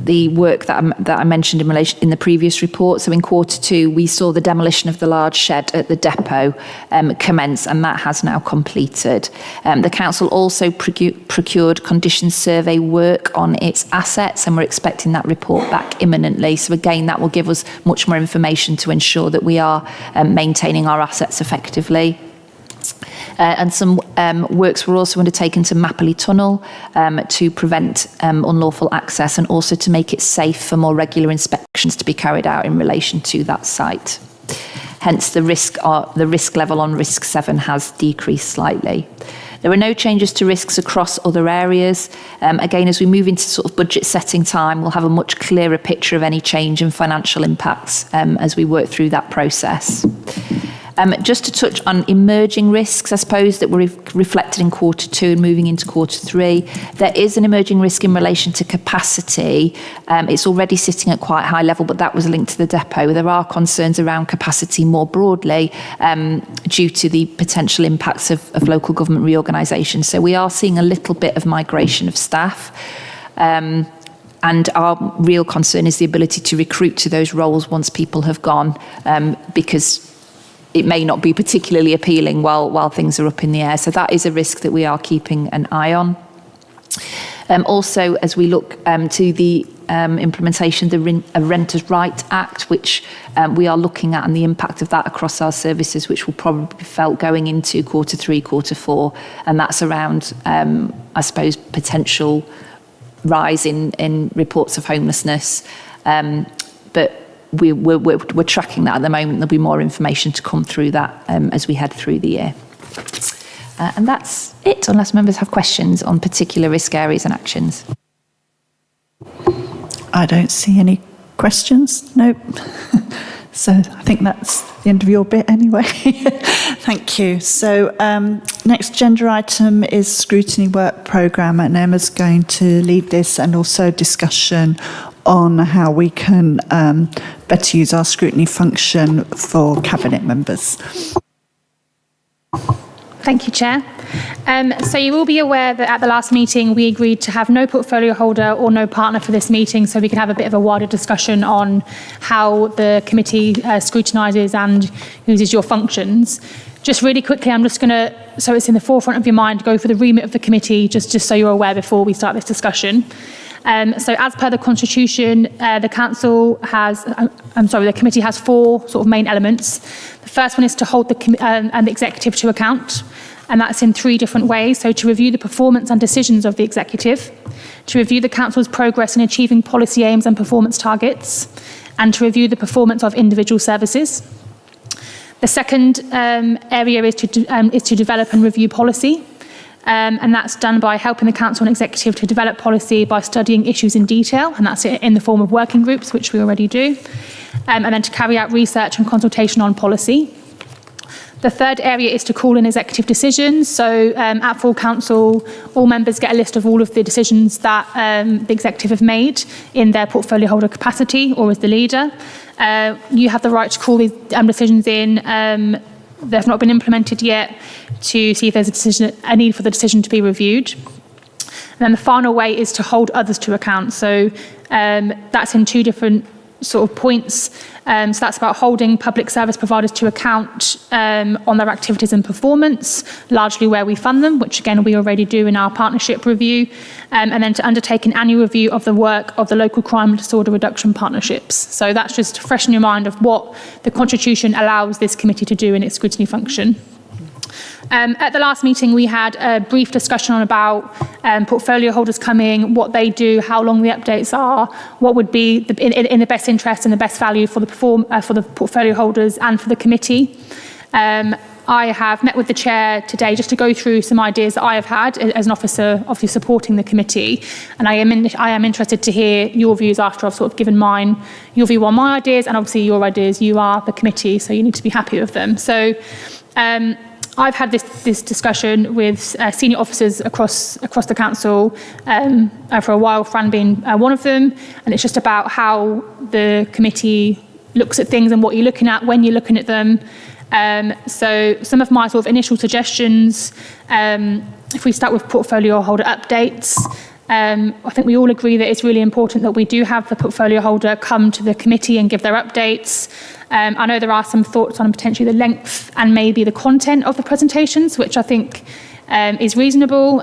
the work that I mentioned in the previous report. So in Q2, we saw the demolition of the large shed at the depot commence, and that has now completed. The council also procured condition survey work on its assets, and we're expecting that report back imminently. So again, that will give us much more information to ensure that we are maintaining our assets effectively. And some works were also undertaken to Mapley Tunnel to prevent unlawful access, and also to make it safe for more regular inspections to be carried out in relation to that site. Hence, the risk level on risk 7 has decreased slightly. There were no changes to risks across other areas. Again, as we move into sort of budget setting time, we'll have a much clearer picture of any change in financial impacts as we work through that process. Just to touch on emerging risks, I suppose, that were reflected in Q2 and moving into Q3. There is an emerging risk in relation to capacity. It's already sitting at quite a high level, but that was linked to the depot. There are concerns around capacity more broadly due to the potential impacts of local government reorganisation. So we are seeing a little bit of migration of staff. And our real concern is the ability to recruit to those roles once people have gone, because it may not be particularly appealing while things are up in the air. So that is a risk that we are keeping an eye on. Also, as we look to the implementation of the Renters' Right Act, which we are looking at, and the impact of that across our services, which will probably be felt going into Q3, Q4. And that's around, I suppose, potential rise in reports of homelessness. But we're tracking that at the moment. There'll be more information to come through that as we head through the year. And that's it, unless members have questions on particular risk areas and actions. I don't see any questions. Nope. So I think that's the end of your bit anyway. Thank you. So next agenda item is Scrutiny Work Programme, and Emma's going to lead this, and also discussion on how we can better use our scrutiny function for Cabinet members. Thank you, Chair. So you will be aware that at the last meeting we agreed to have no portfolio holder or no partner for this meeting, so we can have a bit of a wider discussion on how the committee scrutinises and uses your functions. Just really quickly, I'm just going to, so it's in the forefront of your mind, go for the remit of the committee, just so you're aware before we start this discussion. So as per the Constitution, the committee has 4 sort of main elements. The first one is to hold the executive to account, and that's in 3 different ways. So to review the performance and decisions of the executive, to review the council's progress in achieving policy aims and performance targets, and to review the performance of individual services. The second area is to develop and review policy. And that's done by helping the council and executive to develop policy by studying issues in detail, and that's in the form of working groups, which we already do, and then to carry out research and consultation on policy. The third area is to call in executive decisions. So at full council, all members get a list of all of the decisions that the executive have made in their portfolio holder capacity or as the leader. You have the right to call these decisions in. They've not been implemented yet, to see if there's a need for the decision to be reviewed. And then the final way is to hold others to account. So that's in 2 different sort of points. So that's about holding public service providers to account on their activities and performance, largely where we fund them, which again we already do in our partnership review, and then to undertake an annual review of the work of the local crime and disorder reduction partnerships. So that's just to freshen your mind of what the Constitution allows this committee to do in its scrutiny function. At the last meeting, we had a brief discussion on about portfolio holders coming, what they do, how long the updates are, what would be in the best interest and the best value for the portfolio holders and for the committee. I have met with the chair today just to go through some ideas that I have had as an officer, obviously supporting the committee. And I am interested to hear your views after I've sort of given mine, your view on my ideas, and obviously your ideas. You are the committee, so you need to be happy with them. So I've had this discussion with senior officers across the council for a while, Fran being one of them, and it's just about how the committee looks at things and what you're looking at when you're looking at them. So some of my sort of initial suggestions, if we start with portfolio holder updates, I think we all agree that it's really important that we do have the portfolio holder come to the committee and give their updates. I know there are some thoughts on potentially the length and maybe the content of the presentations, which I think is reasonable.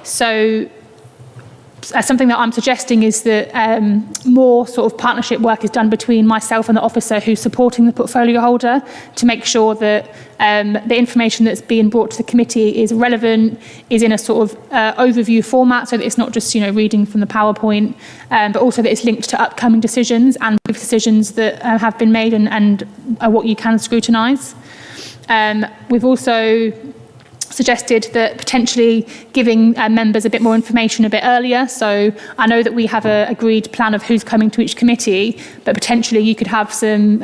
So something that I'm suggesting is that more sort of partnership work is done between myself and the officer who's supporting the portfolio holder to make sure that the information that's being brought to the committee is relevant, is in a sort of overview format, so that it's not just reading from the PowerPoint, but also that it's linked to upcoming decisions and decisions that have been made and what you can scrutinise. We've also suggested that potentially giving members a bit more information a bit earlier. So I know that we have an agreed plan of who's coming to each committee, but potentially you could have some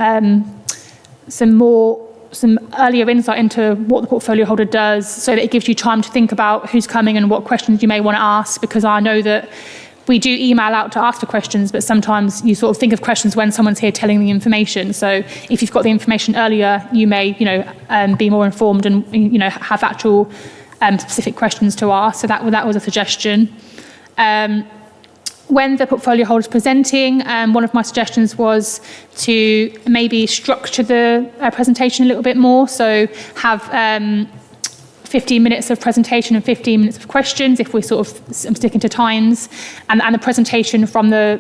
earlier insight into what the portfolio holder does, so that it gives you time to think about who's coming and what questions you may want to ask, because I know that we do email out to ask for questions, but sometimes you sort of think of questions when someone's here telling the information. So if you've got the information earlier, you may, be more informed and, have actual specific questions to ask. So that was a suggestion. When the portfolio holder is presenting, one of my suggestions was to maybe structure the presentation a little bit more. So have 15 minutes of presentation and 15 minutes of questions, if we're sort of sticking to times, and the presentation from the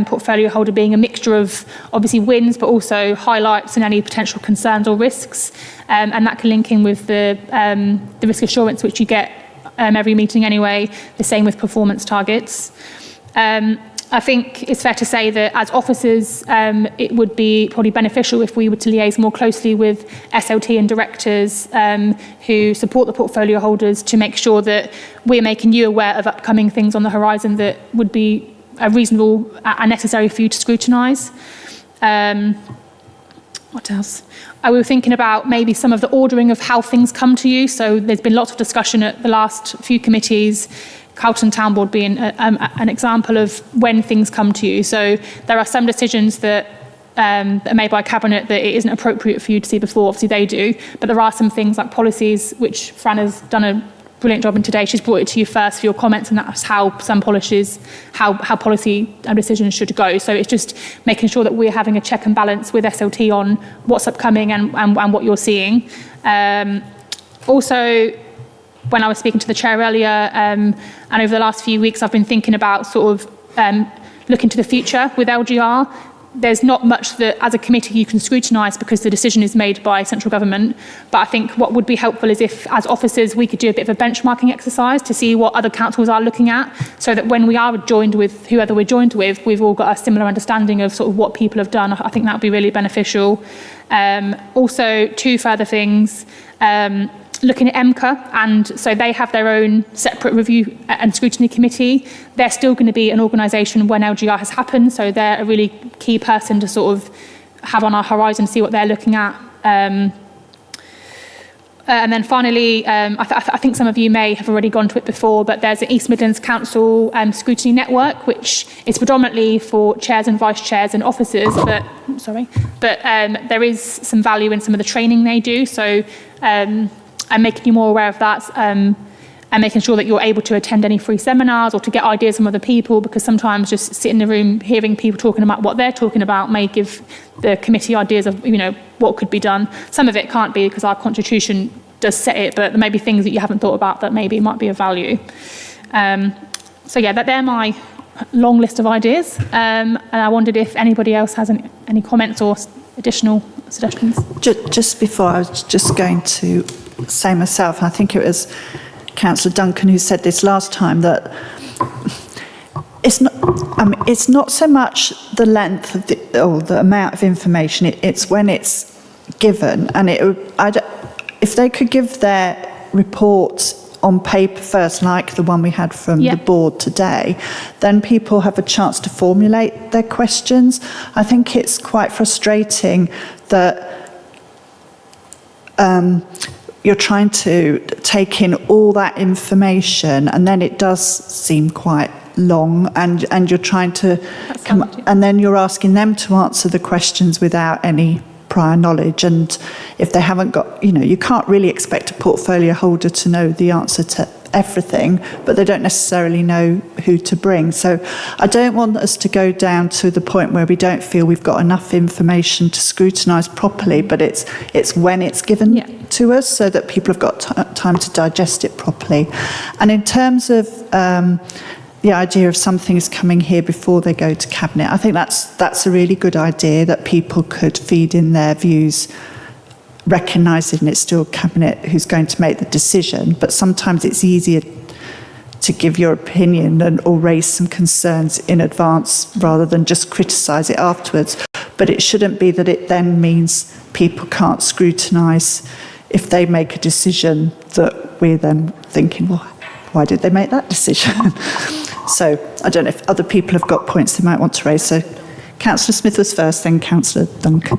portfolio holder being a mixture of obviously wins, but also highlights and any potential concerns or risks, and that can link in with the risk assurance which you get every meeting anyway, the same with performance targets. I think it's fair to say that as officers, it would be probably beneficial if we were to liaise more closely with SLT and directors who support the portfolio holders to make sure that we're making you aware of upcoming things on the horizon that would be reasonable and necessary for you to scrutinise. What else? We were thinking about maybe some of the ordering of how things come to you. So there's been lots of discussion at the last few committees, Carlton Town Board being an example of when things come to you. So there are some decisions that are made by Cabinet that it isn't appropriate for you to see before. Obviously they do, but there are some things like policies, which Fran has done a brilliant job in today. She's brought it to you first for your comments, and that's how some policies, how policy and decisions should go. So it's just making sure that we're having a check and balance with SLT on what's upcoming and what you're seeing. Also, when I was speaking to the chair earlier, and over the last few weeks, I've been thinking about sort of looking to the future with LGR. There's not much that, as a committee, you can scrutinise because the decision is made by central government. But I think what would be helpful is if, as officers, we could do a bit of a benchmarking exercise to see what other councils are looking at, so that when we are joined with whoever we're joined with, we've all got a similar understanding of sort of what people have done. I think that would be really beneficial. Also, two further things. Looking at MCA, and so they have their own separate review and scrutiny committee. They're still going to be an organisation when LGR has happened, so they're a really key person to sort of have on our horizon, see what they're looking at. And then finally, I think some of you may have already gone to it before, but there's an East Midlands Council scrutiny network, which is predominantly for chairs and vice chairs and officers, but there is some value in some of the training they do. So I'm making you more aware of that, and making sure that you're able to attend any free seminars or to get ideas from other people, because sometimes just sitting in the room hearing people talking about what they're talking about may give the committee ideas of what could be done. Some of it can't be because our constitution does set it, but there may be things that you haven't thought about that maybe might be of value. So yeah, they're my long list of ideas, and I wondered if anybody else has any comments or additional suggestions. Just before, I was just going to say myself, and I think it was Councillor Duncan who said this last time, that it's not so much the length of the amount of information, it's when it's given. And if if they could give their reports on paper first, like the one we had from the board today, then people have a chance to formulate their questions. I think it's quite frustrating that you're trying to take in all that information, and then it does seem quite long, and you're trying to and then you're asking them to answer the questions without any prior knowledge. And if they haven't got, you can't really expect a portfolio holder to know the answer to everything, but they don't necessarily know who to bring. So I don't want us to go down to the point where we don't feel we've got enough information to scrutinise properly, but it's when it's given to us so that people have got time to digest it properly. And in terms of the idea of some things coming here before they go to Cabinet, I think that's a really good idea, that people could feed in their views, recognising it's still Cabinet who's going to make the decision, but sometimes it's easier to give your opinion or raise some concerns in advance rather than just criticise it afterwards. But it shouldn't be that it then means people can't scrutinise if they make a decision that we're then thinking, well, why did they make that decision? So I don't know if other people have got points they might want to raise. So Councillor Smith was first, then Councillor Duncan.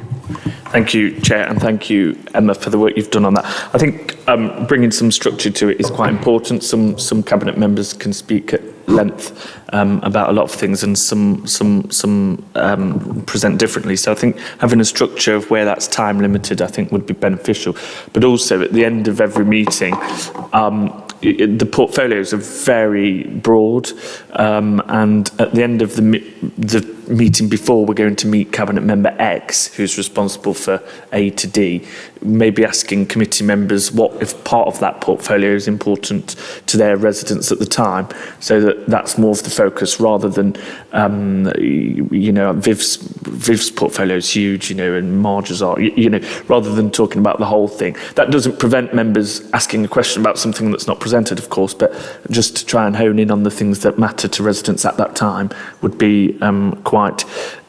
Thank you, Chair, and thank you, Emma, for the work you've done on that. I think bringing some structure to it is quite important. Some Cabinet members can speak at length about a lot of things, and some present differently. So I think having a structure of where that's time limited, I think, would be beneficial. But also at the end of every meeting, the portfolios are very broad, and at the end of the meeting before we're going to meet Cabinet Member X, who's responsible for A to D, maybe asking committee members what if part of that portfolio is important to their residents at the time, so that's more of the focus rather than, Viv's portfolio is huge, and Marge's are, rather than talking about the whole thing. That doesn't prevent members asking a question about something that's not presented, of course, but just to try and hone in on the things that matter to residents at that time would be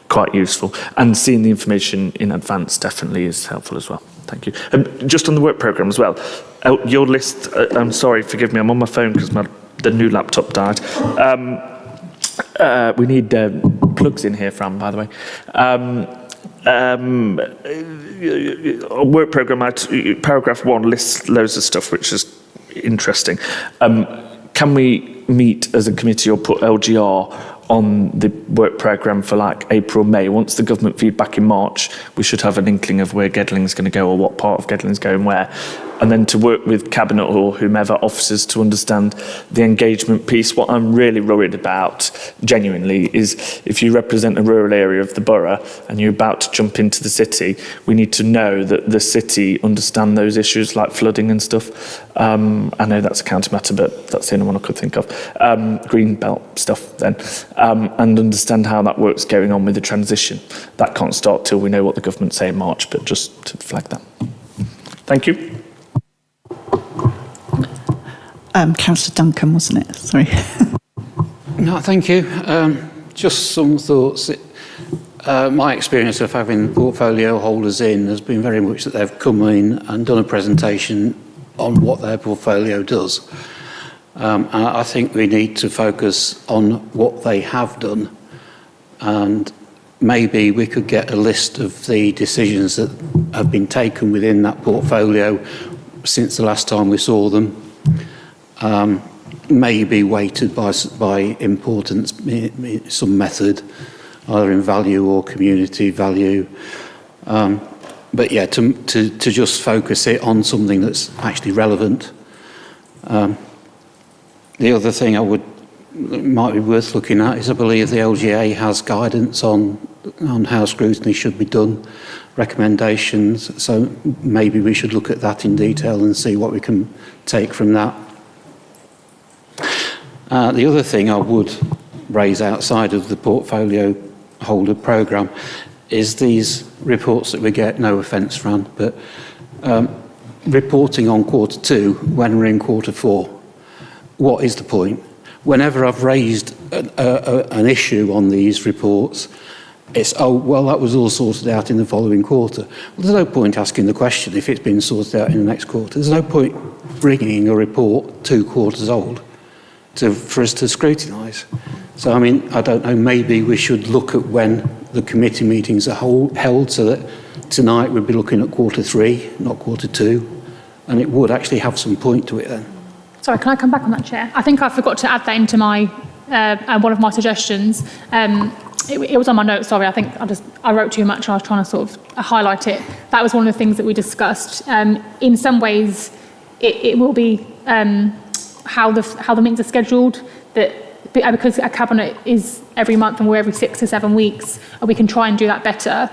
quite useful. And seeing the information in advance definitely is helpful as well. Thank you. Just on the work programme as well, your list, I'm sorry, forgive me, I'm on my phone because the new laptop died. We need plugs in here, Fran, by the way. Work programme, paragraph 1 lists loads of stuff, which is interesting. Can we meet as a committee or put LGR on the work programme for like April, May? Once the government feedback in March, we should have an inkling of where Gedling's going to go or what part of Gedling's going where. And then to work with Cabinet or whomever officers to understand the engagement piece. What I'm really worried about, genuinely, is if you represent a rural area of the borough and you're about to jump into the city, we need to know that the city understand those issues like flooding and stuff. I know that's a county matter, but that's the only one I could think of. Green belt stuff then. And understand how that work's going on with the transition. That can't start till we know what the government say in March, but just to flag that. Thank you. Councillor Duncan, wasn't it? Sorry. No, thank you. Just some thoughts. My experience of having portfolio holders in has been very much that they've come in and done a presentation on what their portfolio does. And I think we need to focus on what they have done, and maybe we could get a list of the decisions that have been taken within that portfolio since the last time we saw them. Maybe weighted by importance, some method, either in value or community value. But yeah, to just focus it on something that's actually relevant. The other thing might be worth looking at is I believe the LGA has guidance on how scrutiny should be done, recommendations. So maybe we should look at that in detail and see what we can take from that. The other thing I would raise outside of the portfolio holder programme is these reports that we get, no offence, Fran, but reporting on Q2 when we're in Q4. What is the point? Whenever I've raised an issue on these reports, it's, oh, well, that was all sorted out in the following quarter. Well, there's no point asking the question if it's been sorted out in the next quarter. There's no point bringing a report 2 quarters old for us to scrutinise. So, I mean, I don't know, maybe we should look at when the committee meetings are held so that tonight we'd be looking at Q3, not Q2, and it would actually have some point to it then. Sorry, can I come back on that, Chair? I think I forgot to add that into my one of my suggestions. It was on my notes, sorry, I think I wrote too much and I was trying to sort of highlight it. That was one of the things that we discussed. In some ways, it will be how the meetings are scheduled, that because a cabinet is every month and we're every 6 to 7 weeks, we can try and do that better.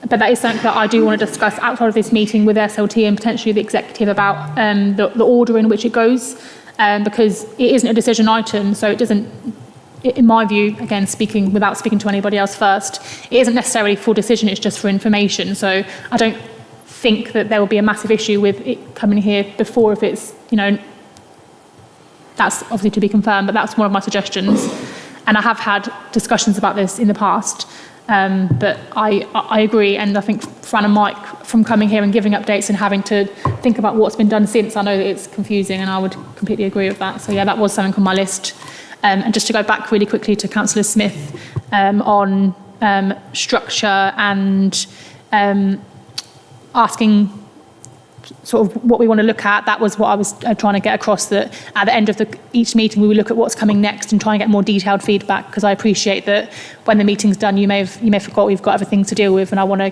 But that is something that I do want to discuss outside of this meeting with SLT and potentially the executive about the order in which it goes, because it isn't a decision item, so it doesn't, in my view, again, without speaking to anybody else first, it isn't necessarily for decision, it's just for information. So I don't think that there will be a massive issue with it coming here before, if it's, that's obviously to be confirmed, but that's one of my suggestions. And I have had discussions about this in the past, but I agree, and I think Fran and Mike, from coming here and giving updates and having to think about what's been done since, I know that it's confusing, and I would completely agree with that. So yeah, that was something on my list. And just to go back really quickly to Councillor Smith on structure and asking sort of what we want to look at, that was what I was trying to get across, that at the end of each meeting we will look at what's coming next and try and get more detailed feedback, because I appreciate that when the meeting's done you may forgot we've got everything to deal with, and I want to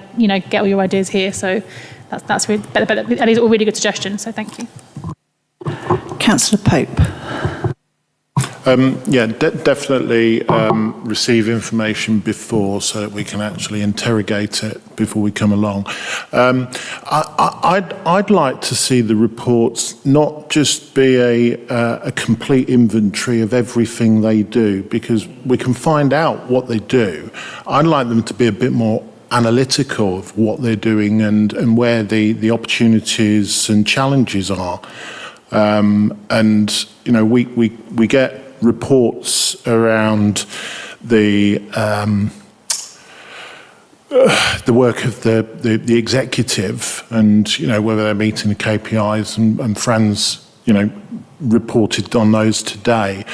get all your ideas here. So that's really, but these are all really good suggestions, so thank you. Councillor Pope. Definitely receive information before so that we can actually interrogate it before we come along. I'd like to see the reports not just be a complete inventory of everything they do, because we can find out what they do. I'd like them to be a bit more analytical of what they're doing and where the opportunities and challenges are. We get reports around the work of the executive, and whether they're meeting the KPIs, and Fran's reported on those today.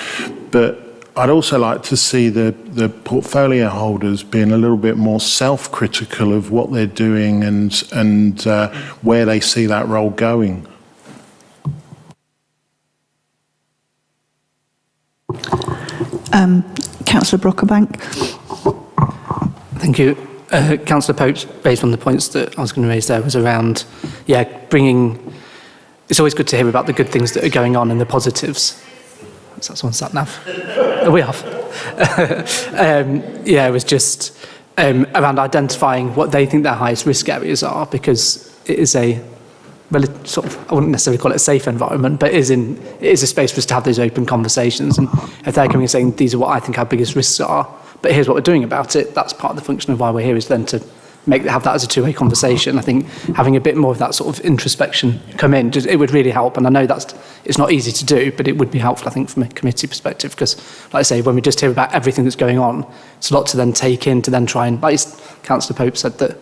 But I'd also like to see the portfolio holders being a little bit more self-critical of what they're doing and where they see that role going. Councillor Brockbank. Thank you. Councillor Pope raised one of the points that I was going to raise there was around, bringing, it's always good to hear about the good things that are going on and the positives. Is that someone sat nav? Oh, we have. It was just around identifying what they think their highest risk areas are, because it is a sort of, I wouldn't necessarily call it a safe environment, but it is a space for us to have those open conversations. And if they're coming and saying, these are what I think our biggest risks are, but here's what we're doing about it, that's part of the function of why we're here, is then to have that as a two-way conversation. I think having a bit more of that sort of introspection come in, it would really help. And I know it's not easy to do, but it would be helpful, I think, from a committee perspective, because, like I say, when we just hear about everything that's going on, it's a lot to then take in, to then try and, like Councillor Pope said, that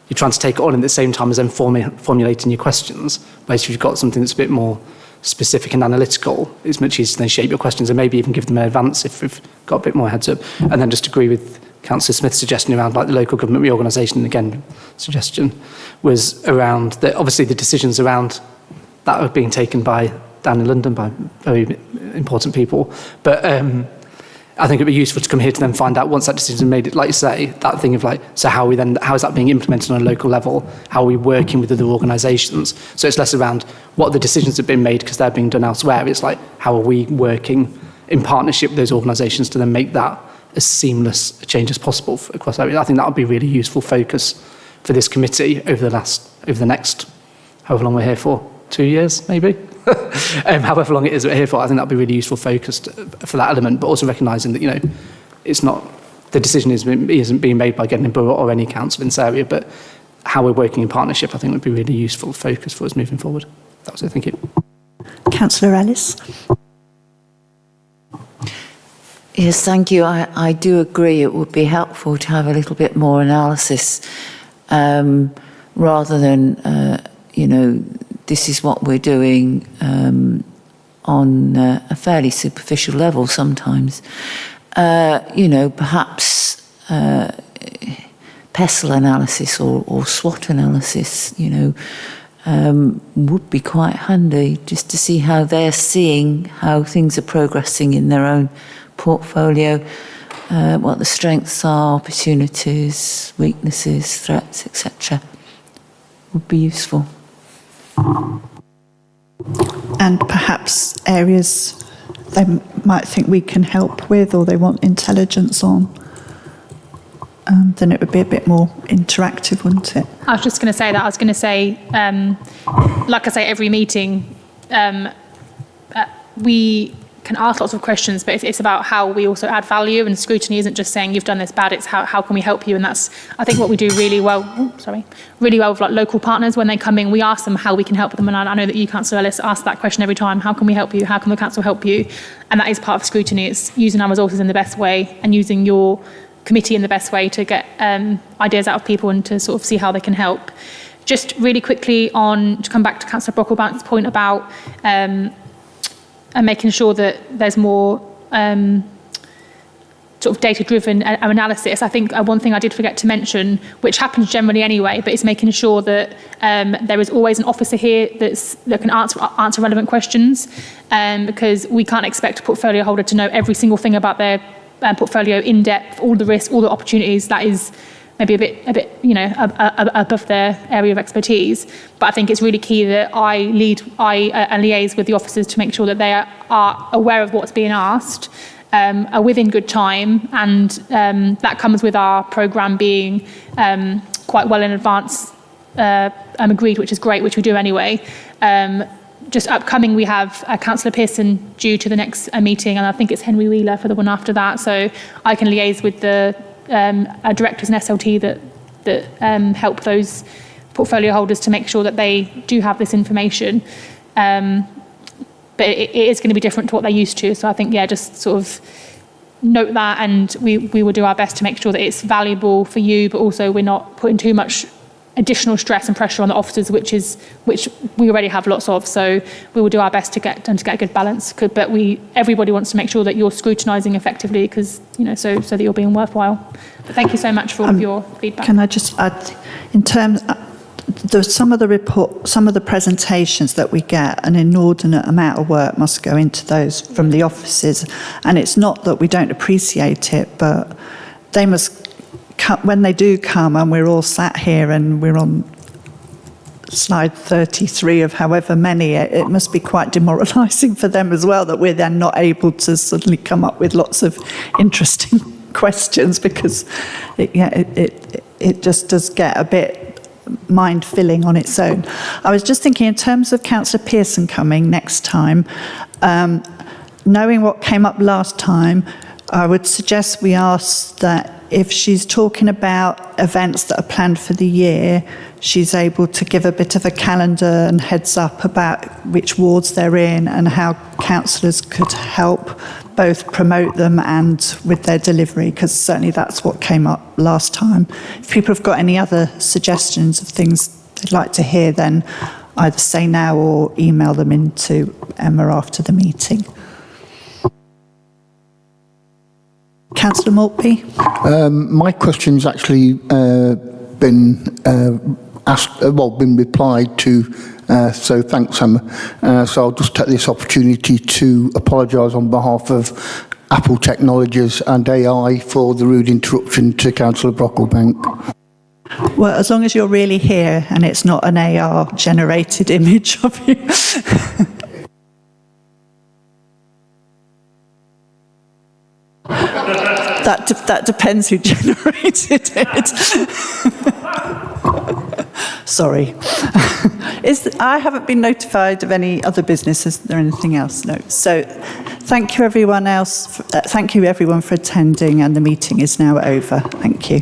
you're trying to take it on at the same time as then formulating your questions. Whereas if you've got something that's a bit more specific and analytical, it's much easier to then shape your questions and maybe even give them an advance if we've got a bit more heads up. And then just agree with Councillor Smith's suggestion around the local government reorganisation, again, suggestion was around obviously the decisions around that are being taken down in London by very important people. But I think it'd be useful to come here to then find out, once that decision is made, it, like you say, that thing of so how is that being implemented on a local level? How are we working with other organisations? So it's less around what the decisions have been made because they're being done elsewhere. It's how are we working in partnership with those organisations to then make that as seamless a change as possible across areas. I think that would be a really useful focus for this committee over the next, however long we're here for, 2 years maybe? However long it is we're here for, I think that would be really useful focus for that element, but also recognising that, it's not, the decision isn't being made by Gedling Borough or any council in this area, but how we're working in partnership, I think would be really useful focus for us moving forward. That was it, thank you. Councillor Ellis. Yes, thank you. I do agree it would be helpful to have a little bit more analysis rather than, this is what we're doing on a fairly superficial level sometimes. Perhaps PESTLE analysis or SWOT analysis, would be quite handy just to see how they're seeing how things are progressing in their own portfolio, what the strengths are, opportunities, weaknesses, threats, etc. would be useful. And perhaps areas they might think we can help with or they want intelligence on. Then it would be a bit more interactive, wouldn't it? I was just going to say that. I was going to say, like I say, every meeting, we can ask lots of questions, but it's about how we also add value, and scrutiny isn't just saying you've done this bad, it's how can we help you, and that's, I think, what we do really well with like local partners. When they come in, we ask them how we can help them, and I know that you, Councillor Ellis, ask that question every time: how can we help you, how can the council help you? And that is part of scrutiny. It's using our resources in the best way and using your committee in the best way to get ideas out of people and to sort of see how they can help. Just really quickly to come back to Councillor Brocklebank's point about and making sure that there's more sort of data-driven analysis. I think one thing I did forget to mention, which happens generally anyway, but it's making sure that there is always an officer here that can answer relevant questions, because we can't expect a portfolio holder to know every single thing about their portfolio in depth, all the risks, all the opportunities. That is maybe a bit, above their area of expertise. But I think it's really key that I liaise with the officers to make sure that they are aware of what's being asked, are within good time, and that comes with our programme being quite well in advance agreed, which is great, which we do anyway. Just upcoming, we have Councillor Pearson due to the next meeting, and I think it's Henry Wheeler for the one after that. So I can liaise with the directors and SLT that help those portfolio holders to make sure that they do have this information. But it is going to be different to what they're used to. So I think, just sort of note that, and we will do our best to make sure that it's valuable for you, but also we're not putting too much additional stress and pressure on the officers, which we already have lots of. So we will do our best to get a good balance. But everybody wants to make sure that you're scrutinising effectively, because so that you're being worthwhile. But thank you so much for all of your feedback. Can I just add, in terms some of the presentations that we get, an inordinate amount of work must go into those from the offices, and it's not that we don't appreciate it, but they must. When they do come and we're all sat here and we're on slide 33 of however many, it must be quite demoralising for them as well, that we're then not able to suddenly come up with lots of interesting questions, because it just does get a bit mind-filling on its own. I was just thinking, in terms of Councillor Pearson coming next time, knowing what came up last time, I would suggest we ask that if she's talking about events that are planned for the year, she's able to give a bit of a calendar and heads up about which wards they're in and how councillors could help both promote them and with their delivery, because certainly that's what came up last time. If people have got any other suggestions of things they'd like to hear, then either say now or email them into Emma after the meeting. Councillor Maltby. My question's actually been replied to, so thanks, Emma. So I'll just take this opportunity to apologise on behalf of Apple Technologies and AI for the rude interruption to Councillor Brocklebank. Well, as long as you're really here and it's not an AR-generated image of you. That depends who generated it. Sorry. I haven't been notified of any other business. Is there anything else? No. So thank you everyone for attending, and the meeting is now over. Thank you.